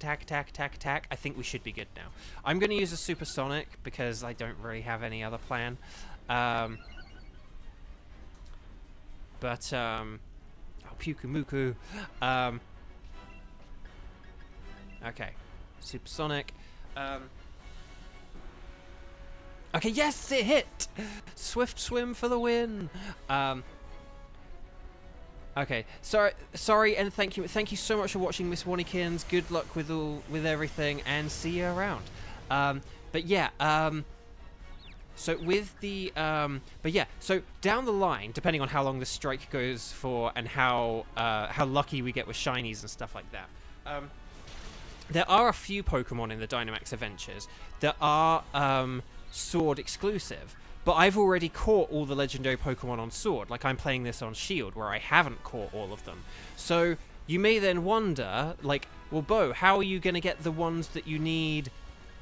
S1: I think we should be good now. I'm going to use a Supersonic because I don't really have any other plan. Oh, Pukumuku. Okay, Supersonic. Okay, yes, it hit! Swift Swim for the win! Okay, sorry, and thank you so much for watching, Miss Warnikins. Good luck with everything, and see you around. But yeah, so with the, so down the line, depending on how long the strike goes for, and how lucky we get with shinies and stuff like that, there are a few Pokemon in the Dynamax Adventures that are Sword exclusive. But I've already caught all the legendary Pokemon on Sword. Like, I'm playing this on Shield, where I haven't caught all of them. So, you may then wonder, like, well, Bo, how are you going to get the ones that you need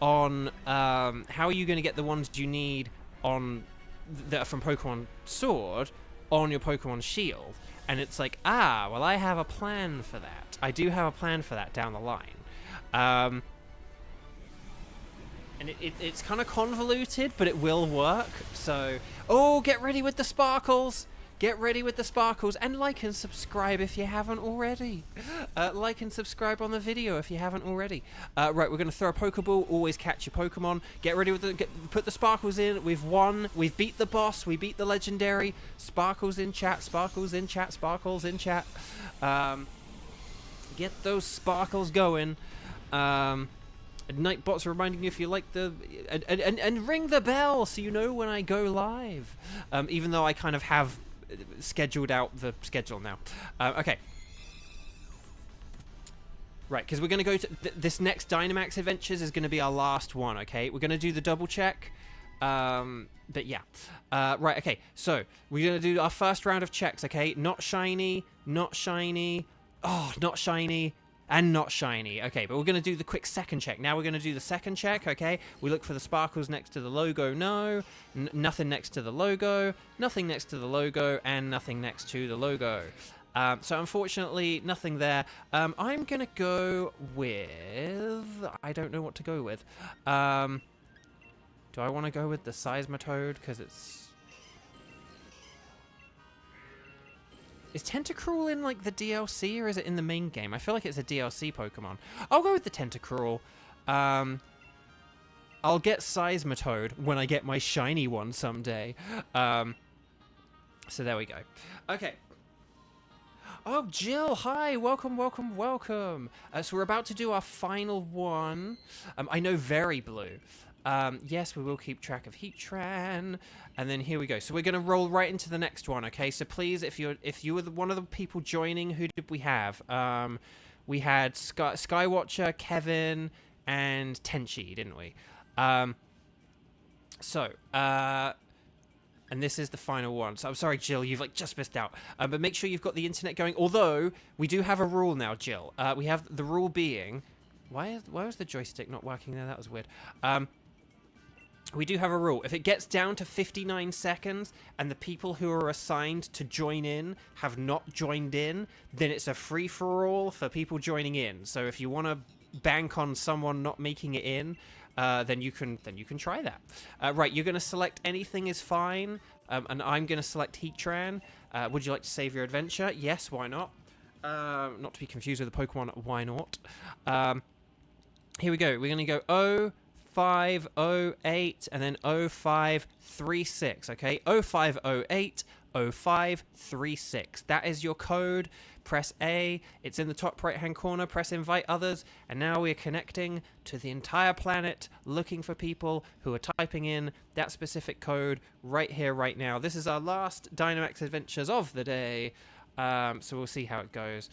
S1: on... how are you going to get the ones you need on... that are from Pokemon Sword on your Pokemon Shield? And it's like, well, I have a plan for that. I do have a plan for that down the line. And it's kind of convoluted, but it will work. So, oh, get ready with the sparkles. Get ready with the sparkles. And like and subscribe if you haven't already. Like and subscribe on the video if you haven't already. Right, we're going to throw a Pokeball. Always catch your Pokemon. Get ready with put the sparkles in. We've won. We've beat the boss. We beat the legendary. Sparkles in chat. Sparkles in chat. Sparkles in chat. Get those sparkles going. Nightbots reminding you if you like the... And ring the bell so you know when I go live. Even though I kind of have scheduled out the schedule now. Okay. Right, because we're going to go to... this next Dynamax Adventures is going to be our last one, okay? We're going to do the double check. But yeah. Right, okay. So, we're going to do our first round of checks, okay? Not shiny, not shiny, oh, not shiny... and not shiny. Okay, but we're going to do the quick second check. Now we're going to do the second check, okay? We look for the sparkles next to the logo. No. Nothing next to the logo. Nothing next to the logo. And nothing next to the logo. So unfortunately, nothing there. I'm going to go with... I don't know what to go with. Do I want to go with the Seismitoad? Because it's... Is Tentacruel in, like, the DLC, or is it in the main game? I feel like it's a DLC Pokemon. I'll go with the Tentacruel. I'll get Seismitoad when I get my shiny one someday. So there we go. Okay. Oh, Jill, hi. Welcome, welcome, welcome. So we're about to do our final one. I know Very Blue. Yes, we will keep track of Heatran. And then here we go. So we're going to roll right into the next one, okay? So please, if you were one of the people joining, who did we have? We had Skywatcher, Kevin, and Tenchi, didn't we? And this is the final one. So I'm sorry, Jill, you've like just missed out. But make sure you've got the internet going. Although we do have a rule now, Jill. We have the rule being, why was the joystick not working there? That was weird. We do have a rule. If it gets down to 59 seconds and the people who are assigned to join in have not joined in, then it's a free-for-all for people joining in. So if you want to bank on someone not making it in, then you can try that. Right, you're going to select anything is fine, and I'm going to select Heatran. Would you like to save your adventure? Yes, why not? Not to be confused with the Pokemon, why not? Here we go. We're going to go 0508 and then 0536, okay? 0508 0536. That is your code. Press A. It's in the top right-hand corner. Press invite others. And now we're connecting to the entire planet, looking for people who are typing in that specific code right here, right now. This is our last Dynamax Adventures of the day. So we'll see how it goes.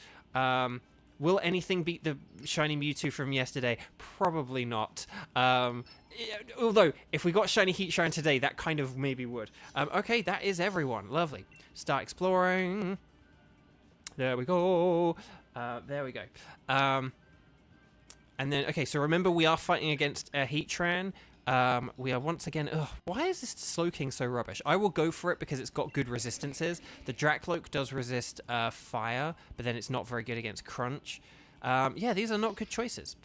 S1: Will anything beat the shiny Mewtwo from yesterday? Probably not. Although, if we got shiny Heatran today, that kind of maybe would. Okay, that is everyone. Lovely. Start exploring. There we go. There we go. And then, okay, so remember we are fighting against Heatran. We are once again... Ugh, why is this Slowking so rubbish? I will go for it because it's got good resistances. The Dracloak does resist fire, but then it's not very good against Crunch. Yeah, these are not good choices.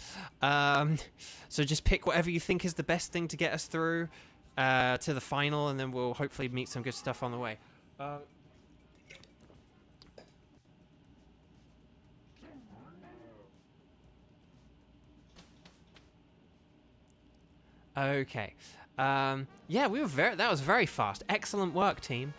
S1: So just pick whatever you think is the best thing to get us through to the final, and then we'll hopefully meet some good stuff on the way. Okay. Yeah, we were that was very fast. Excellent work, team.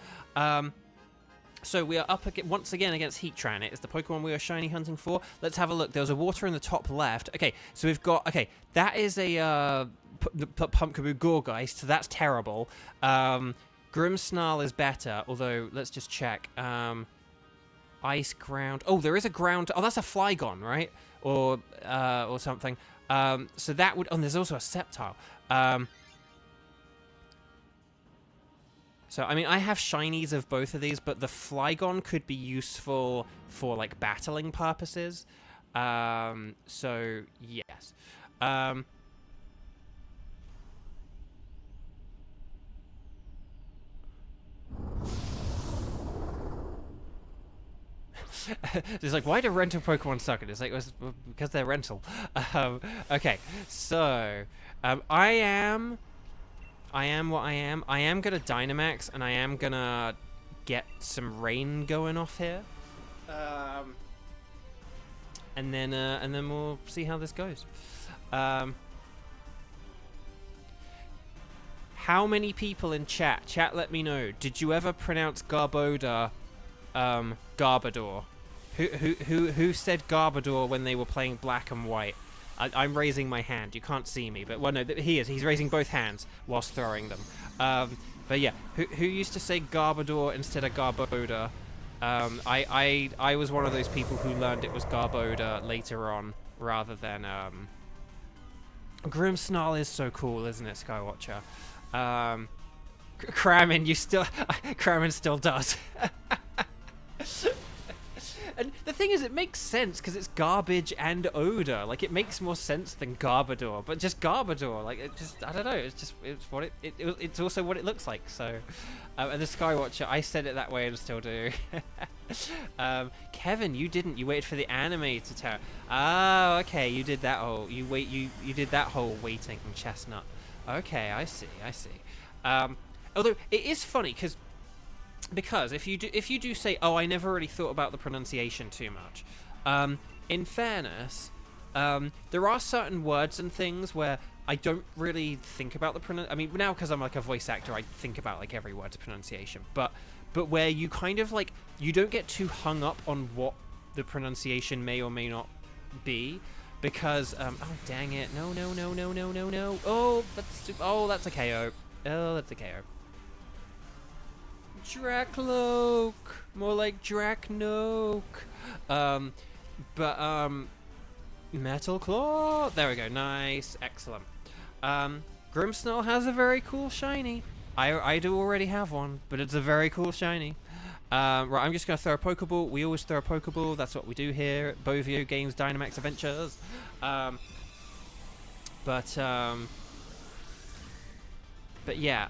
S1: So we are up once again against Heatran. It is the Pokemon we are shiny hunting for. Let's have a look. There's a water in the top left. Okay, so we've got... Okay, that is a Pumpkaboo Gourgeist, so that's terrible. Grimmsnarl is better, although let's just check. Ice Ground... Oh, there is a ground... Oh, that's a Flygon, right? Or something. So that would... Oh, and there's also a Sceptile. So, I mean, I have shinies of both of these, but the Flygon could be useful for, like, battling purposes. So, yes. It's like, why do rental Pokemon suck? And it's like, because they're rental. Okay, so, I am what I am. I am gonna Dynamax, and I am gonna get some rain going off here. And then we'll see how this goes. How many people in chat? Chat, let me know. Did you ever pronounce Garbodor, Garbodor? Who said Garbodor when they were playing Black and White? I'm raising my hand. You can't see me, but well, no, he is. He's raising both hands whilst throwing them. But yeah, who used to say Garbodor instead of Garbodor? I was one of those people who learned it was Garbodor later on, rather than Grimmsnarl is so cool, isn't it, Skywatcher? Kramen, Kramen still does. And the thing is, it makes sense because it's garbage and odor. Like, it makes more sense than Garbodor, but just Garbodor. Like, it just, I don't know. It's what it's also what it looks like. So, and the Skywatcher, I said it that way and still do. Kevin, you didn't. You waited for the anime to tell. Oh, okay. You did that whole. You did that whole waiting chestnut. Okay, I see. Although it is funny because if you do say, oh, I never really thought about the pronunciation too much. In fairness, there are certain words and things where I don't really think about the pronunciation. I mean, now because I'm like a voice actor, I think about like every word's pronunciation. But where you kind of like, you don't get too hung up on what the pronunciation may or may not be. Because, oh, dang it. No. Oh, that's a KO. Oh, that's a KO. Dracloak. More like Dracnoak. Metal Claw. There we go. Nice. Excellent. Grimmsnarl has a very cool shiny. I do already have one, but it's a very cool shiny. Right, I'm just going to throw a Pokeball. We always throw a Pokeball. That's what we do here at Bovio Games Dynamax Adventures. But yeah,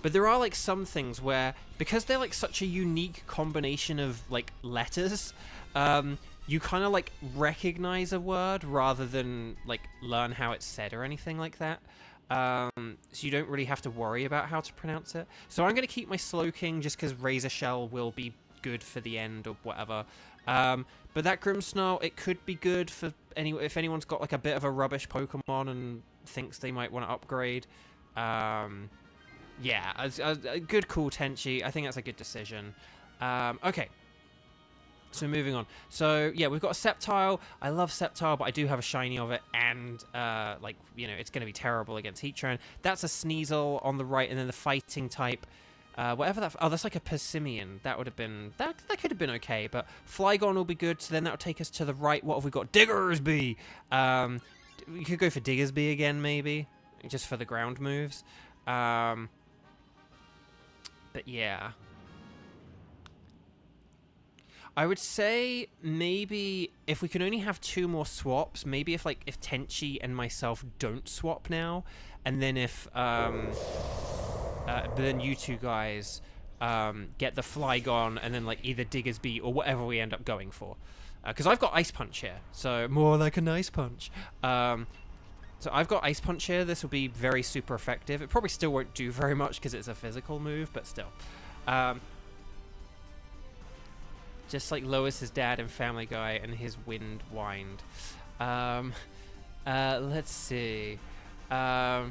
S1: but there are like some things where, because they're like such a unique combination of like letters, you kind of like recognize a word rather than like learn how it's said or anything like that. So you don't really have to worry about how to pronounce it. So I'm going to keep my Slowking just because Razor Shell will be good for the end or whatever. But that Grimmsnarl, it could be good for if anyone's got like a bit of a rubbish Pokemon and thinks they might want to upgrade. Yeah, a good cool Tenchi. I think that's a good decision. Okay. So moving on. So yeah, we've got a Sceptile. I love Sceptile, but I do have a shiny of it, and like, you know, it's going to be terrible against Heatran. That's a Sneasel on the right, and then the fighting type, whatever that. Oh, that's like a Persimmon. That would have been that could have been okay, but Flygon will be good. So then that will take us to the right. What have we got? Diggersby. We could go for Diggersby again, maybe, just for the ground moves. But yeah. I would say maybe if we can only have 2 more swaps, maybe if Tenchi and myself don't swap now, and then if but then you two guys get the Flygon and then like either Diggersby or whatever we end up going for, because I've got Ice Punch here, so more like an Ice Punch. So I've got Ice Punch here. This will be very super effective. It probably still won't do very much because it's a physical move, but still. Just like Lois's dad in Family Guy and his wind wind. Let's see. I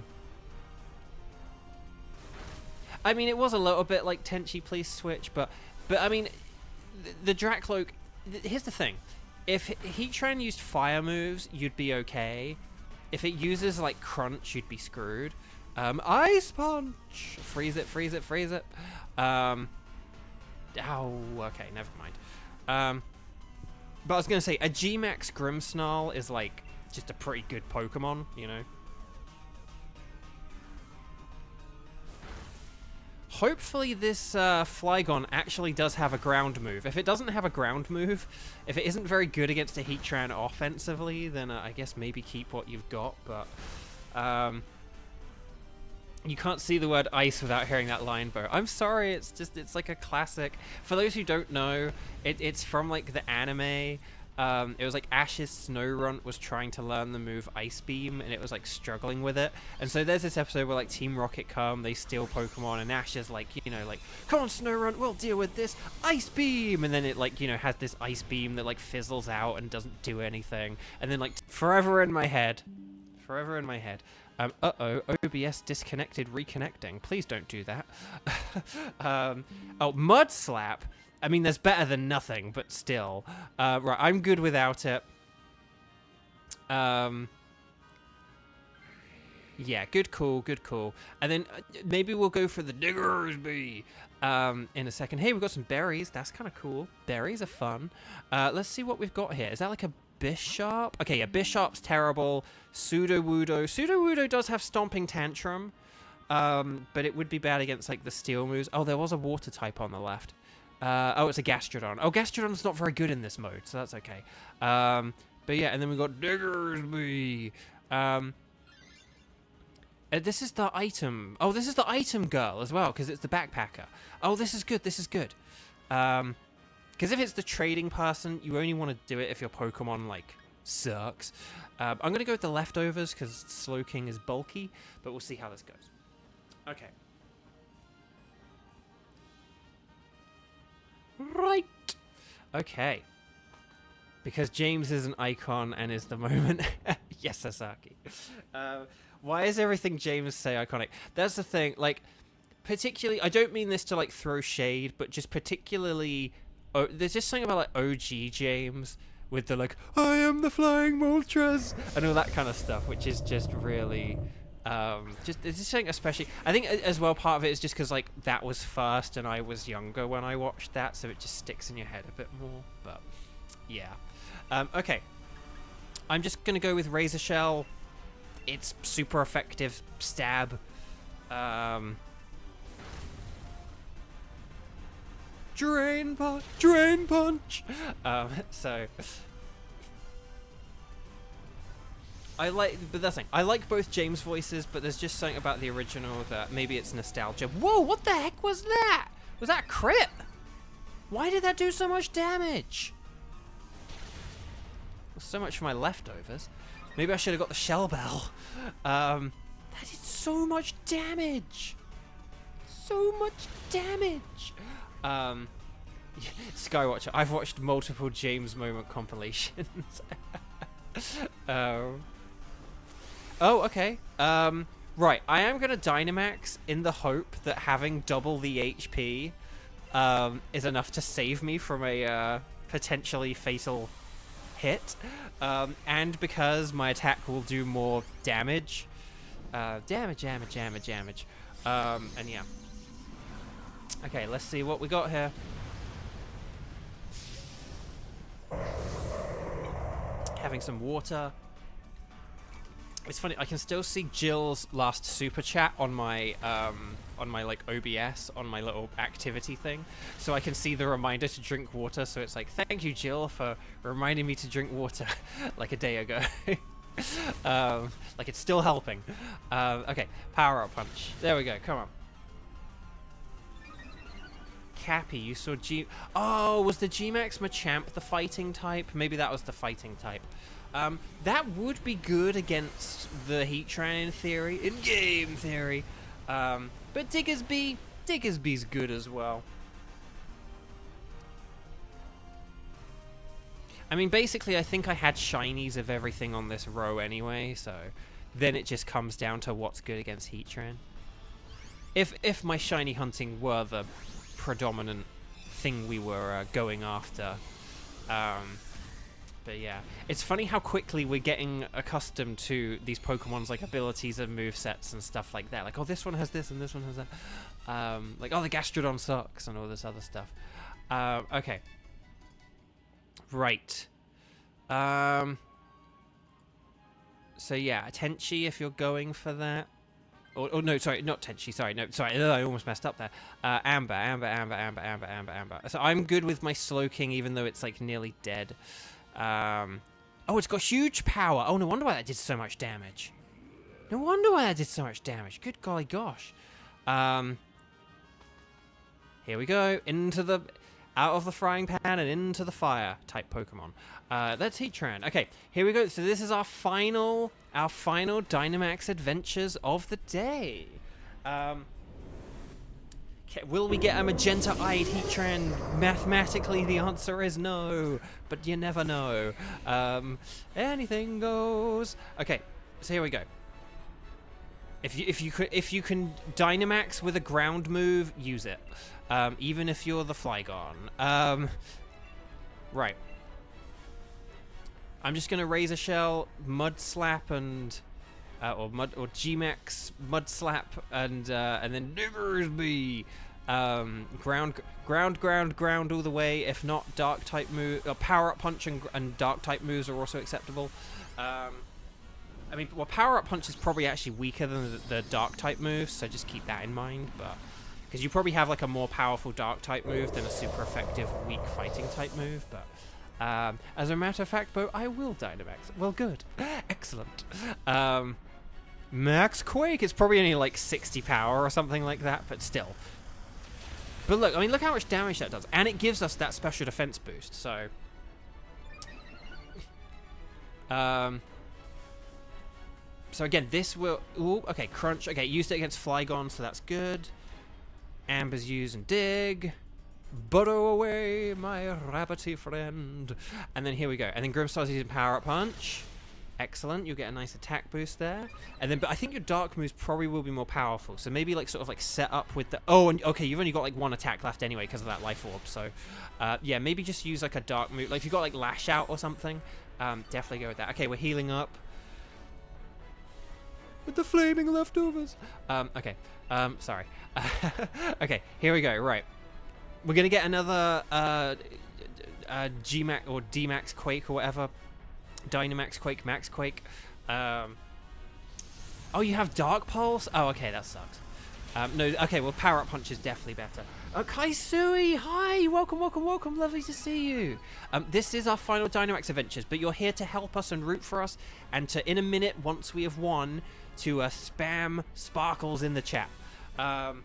S1: mean, it was a little bit like Tenchi, please switch, but I mean, the Dracloak. Here's the thing: if Heatran used fire moves, you'd be okay. If it uses like Crunch, you'd be screwed. Ice Punch, freeze it. Oh, okay, never mind. But I was gonna say a G-Max Grimmsnarl is like just a pretty good Pokemon, you know. Hopefully this Flygon actually does have a ground move. If it doesn't have a ground move, if it isn't very good against a Heatran offensively, then I guess maybe keep what you've got, but you can't see the word ice without hearing that line, Bo. I'm sorry, it's like a classic. For those who don't know, it's from like the anime. It was like Ash's Snorunt was trying to learn the move Ice Beam, and it was like struggling with it. And so there's this episode where like Team Rocket come, they steal Pokemon, and Ash is like, you know, like, come on Snorunt, we'll deal with this Ice Beam, and then it like, you know, has this Ice Beam that like fizzles out and doesn't do anything, and then like forever in my head. Uh-oh, OBS disconnected, reconnecting. Please don't do that. Oh, Mud Slap. I mean, there's better than nothing, but still. Right, I'm good without it. Yeah, good call. And then maybe we'll go for the Diggersby in a second. Hey, we've got some berries. That's kind of cool. Berries are fun. Let's see what we've got here. Is that like a Bisharp? Okay, yeah, Bisharp's terrible. Sudowoodo does have Stomping Tantrum, but it would be bad against like the steel moves. Oh, there was a water type on the left. Oh, it's a Gastrodon. Oh, Gastrodon's not very good in this mode, so that's okay. But yeah, and then we got Diggersby. This is the item. Oh, this is the item girl as well, because it's the backpacker. Oh, this is good. This is good. Because if it's the trading person, you only want to do it if your Pokemon, like, sucks. I'm going to go with the leftovers, because Slowking is bulky, but we'll see how this goes. Okay. Right. Okay. Because James is an icon and is the moment. Yes, Sasaki. Why is everything James say iconic? That's the thing. Like, particularly, I don't mean this to, like, throw shade, but just particularly... Oh, there's just something about, like, OG James with the, like, I am the flying Moltres, and all that kind of stuff, which is just really... it's just something especially... I think, as well, part of it is just because, like, that was first, and I was younger when I watched that, so it just sticks in your head a bit more, but... Yeah. Okay. I'm just going to go with Razor Shell. It's super effective stab. Drain Punch! Drain Punch! So... I like... But that's the thing. I like both James' voices, but there's just something about the original that maybe it's nostalgia. Whoa, what the heck was that? Was that a crit? Why did that do so much damage? So much for my leftovers. Maybe I should have got the Shell Bell. That did so much damage. So much damage. Skywatcher. I've watched multiple James moment compilations. Oh, okay. Right. I am going to Dynamax in the hope that having double the HP is enough to save me from a potentially fatal hit, and because my attack will do more damage. Damage. And yeah. Okay, let's see what we got here. Having some water. It's funny, I can still see Jill's last super chat on my like OBS, on my little activity thing. So I can see the reminder to drink water, so it's like, thank you, Jill, for reminding me to drink water like a day ago. Like it's still helping. Okay, Power Up Punch. There we go, come on. Cappy, you saw G... Oh, was the G-Max Machamp the fighting type? Maybe that was the fighting type. That would be good against the Heatran in theory, in-game theory. But Diggersby's good as well. I mean, basically, I think I had shinies of everything on this row anyway, so then it just comes down to what's good against Heatran. If my shiny hunting were the predominant thing we were going after. But yeah, it's funny how quickly we're getting accustomed to these Pokemon's like abilities and movesets and stuff like that. Like, oh, this one has this and this one has that. Like, oh, the Gastrodon sucks and all this other stuff. Okay. Right. So yeah, Tenchi if you're going for that. Oh no, sorry, not Tenchi. Sorry, no, sorry. I almost messed up there. Amber. So I'm good with my Slowking, even though it's like nearly dead. Oh, it's got huge power. Oh, no wonder why that did so much damage. No wonder why that did so much damage. Good golly gosh. Here we go. Out of the frying pan and into the fire type Pokemon. That's Heatran. Okay, here we go. So this is our final Dynamax Adventures of the day. Will we get a magenta-eyed Heatran? Mathematically, the answer is no, but you never know. Anything goes. Okay, so here we go. If you can Dynamax with a ground move, use it. Even if you're the Flygon. Right. I'm just gonna Razor Shell, Mud Slap, and or G-Max Mud Slap, and then Diggersby. Ground all the way. If not, Dark type move, Power Up Punch and Dark type moves are also acceptable. I mean, well, Power Up Punch is probably actually weaker than the Dark type moves, so just keep that in mind. But because you probably have like a more powerful dark type move than a super effective weak fighting type move. But as a matter of fact, Bo, I will Dynamax. Well, good. Excellent. Max Quake, it's probably only like 60 power or something like that, but still. But look, I mean, look how much damage that does. And it gives us that special defense boost, so... So again, this will... Ooh, okay, Crunch. Okay, used it against Flygon, so that's good. Amber's use and Dig. Burrow away, my rabbity friend. And then here we go. And then Grimstar's using Power Up Punch. Excellent, you'll get a nice attack boost there. And then, but I think your dark moves probably will be more powerful. So maybe like sort of like set up with the... Oh, and okay, you've only got like one attack left anyway because of that life orb. So yeah, maybe just use like a dark move. Like if you've got like Lash Out or something, definitely go with that. Okay, we're healing up. With the flaming leftovers. Okay, sorry. Okay, here we go, right. We're gonna get another G-Max or D-Max Quake or whatever. Dynamax Quake, Max Quake. Oh, you have Dark Pulse? Oh, okay, that sucks. No, okay, well, Power Up Punch is definitely better. Kaisui, hi! Welcome, welcome, welcome. Lovely to see you. This is our final Dynamax Adventures, but you're here to help us and root for us, and to, in a minute, once we have won, to spam sparkles in the chat. No,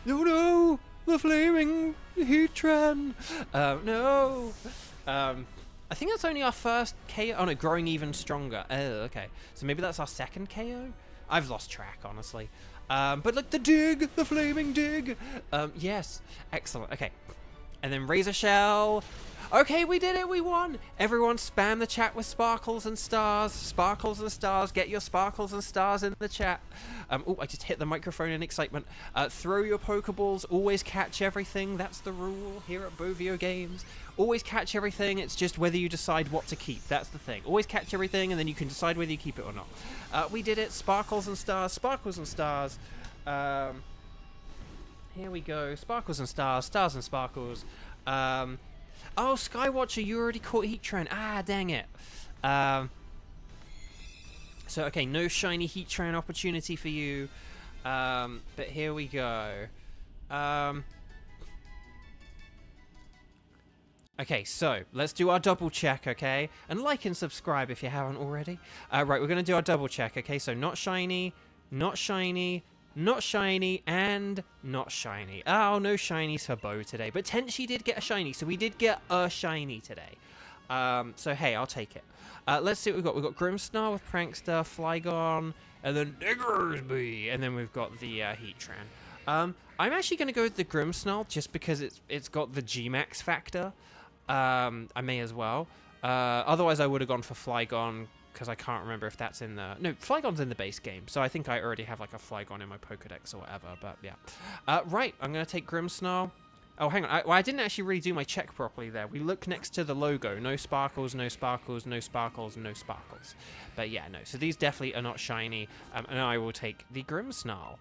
S1: no! The flaming Heatran! No! I think that's only our first KO. Oh no, growing even stronger. Oh, okay. So maybe that's our second KO? I've lost track, honestly. But look, the dig! The flaming dig! Yes. Excellent. Okay. And then Razor Shell. Okay, we did it! We won! Everyone spam the chat with sparkles and stars. Sparkles and stars. Get your sparkles and stars in the chat. Oh, I just hit the microphone in excitement. Throw your Pokeballs. Always catch everything. That's the rule here at Bovio Games. Always catch everything. It's just whether you decide what to keep. That's the thing. Always catch everything, and then you can decide whether you keep it or not. We did it. Sparkles and stars. Sparkles and stars. Here we go. Sparkles and stars. Stars and sparkles. Oh, Skywatcher, you already caught Heatran. Ah, dang it. So, okay, no shiny Heatran opportunity for you. But here we go. Okay, so let's do our double check, okay? And like and subscribe if you haven't already. Right, we're going to do our double check, okay? So not shiny, not shiny, not shiny, and not shiny. Oh, no shinies for Bo today. But Tenchi did get a shiny, so we did get a shiny today. So, hey, I'll take it. Let's see what we've got. We've got Grimmsnarl with Prankster, Flygon, and then Diggersby. And then we've got the Heatran. I'm actually going to go with the Grimmsnarl just because it's got the G-Max factor. I may as well. Otherwise, I would have gone for Flygon, because I can't remember if that's in the... No, Flygon's in the base game, so I think I already have like a Flygon in my Pokedex or whatever, but yeah. Right, I'm going to take Grimmsnarl. Oh, hang on. I didn't actually really do my check properly there. We look next to the logo. No sparkles, no sparkles, no sparkles, no sparkles. But yeah, no. So these definitely are not shiny, and I will take the Grimmsnarl.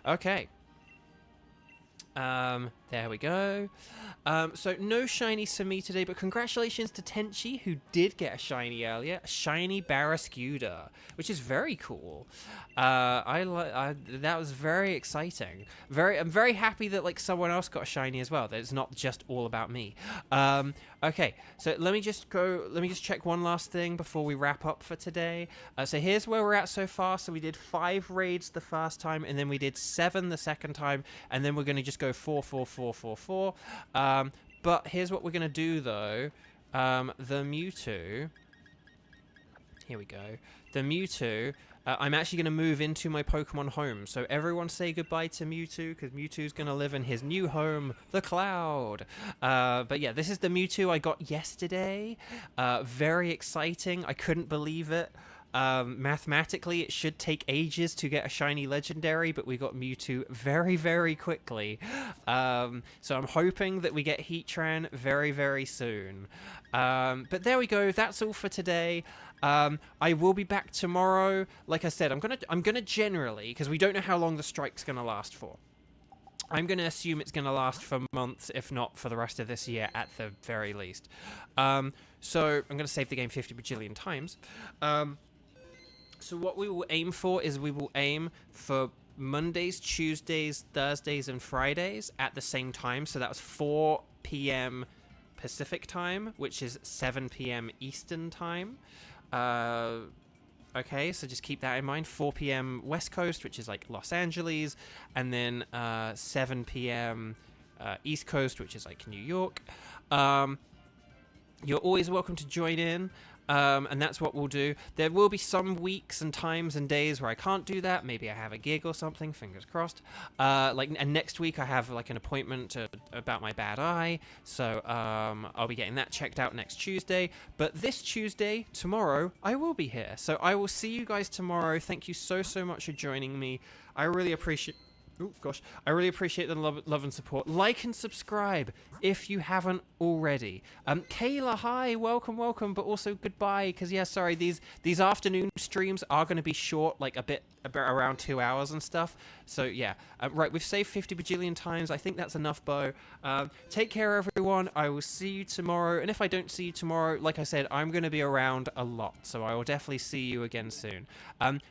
S1: Okay. There we go. So no shinies for me today, but congratulations to Tenchi, who did get a shiny earlier. A shiny Barraskewda, which is very cool. That was very exciting. I'm very happy that like someone else got a shiny as well. That it's not just all about me. Okay, so let me just check one last thing before we wrap up for today. So here's where we're at so far. So we did 5 raids the first time, and then we did 7 the second time, and then we're going to just go 4, 4, 4, 4, 4. But here's what we're going to do, though. The Mewtwo... Here we go. The Mewtwo... I'm actually going to move into my Pokemon home. So everyone say goodbye to Mewtwo, because Mewtwo's going to live in his new home, the cloud. But yeah, this is the Mewtwo I got yesterday. Very exciting. I couldn't believe it. Mathematically, it should take ages to get a shiny legendary, but we got Mewtwo very, very quickly. So I'm hoping that we get Heatran very, very soon. But there we go. That's all for today. I will be back tomorrow. Like I said, I'm gonna generally, because we don't know how long the strike's gonna last for. I'm gonna assume it's gonna last for months, if not for the rest of this year at the very least. So I'm gonna save the game 50 bajillion times. So what we will aim for is we will aim for Mondays, Tuesdays, Thursdays, and Fridays at the same time. So that was 4 p.m. Pacific time, which is 7 p.m. Eastern time. Okay, so just keep that in mind. 4 p.m. West Coast, which is like Los Angeles, and then 7 p.m. East Coast, which is like New York. You're always welcome to join in. And that's what we'll do. There will be some weeks and times and days where I can't do that. Maybe I have a gig or something, fingers crossed. And next week I have like an appointment about my bad eye, so I'll be getting that checked out next Tuesday. But this Tuesday, tomorrow, I will be here. So I will see you guys tomorrow. Thank you so much for joining me. I really appreciate... Oh, gosh. I really appreciate the love and support. Like and subscribe if you haven't already. Kayla, hi. Welcome. But also goodbye. Because, yeah, sorry. These afternoon streams are going to be short, like about around 2 hours and stuff. So, yeah. Right, we've saved 50 bajillion times. I think that's enough, Bo. Take care, everyone. I will see you tomorrow. And if I don't see you tomorrow, like I said, I'm going to be around a lot. So I will definitely see you again soon.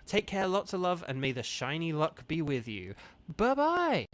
S1: Take care, lots of love, and may the shiny luck be with you. Bye-bye!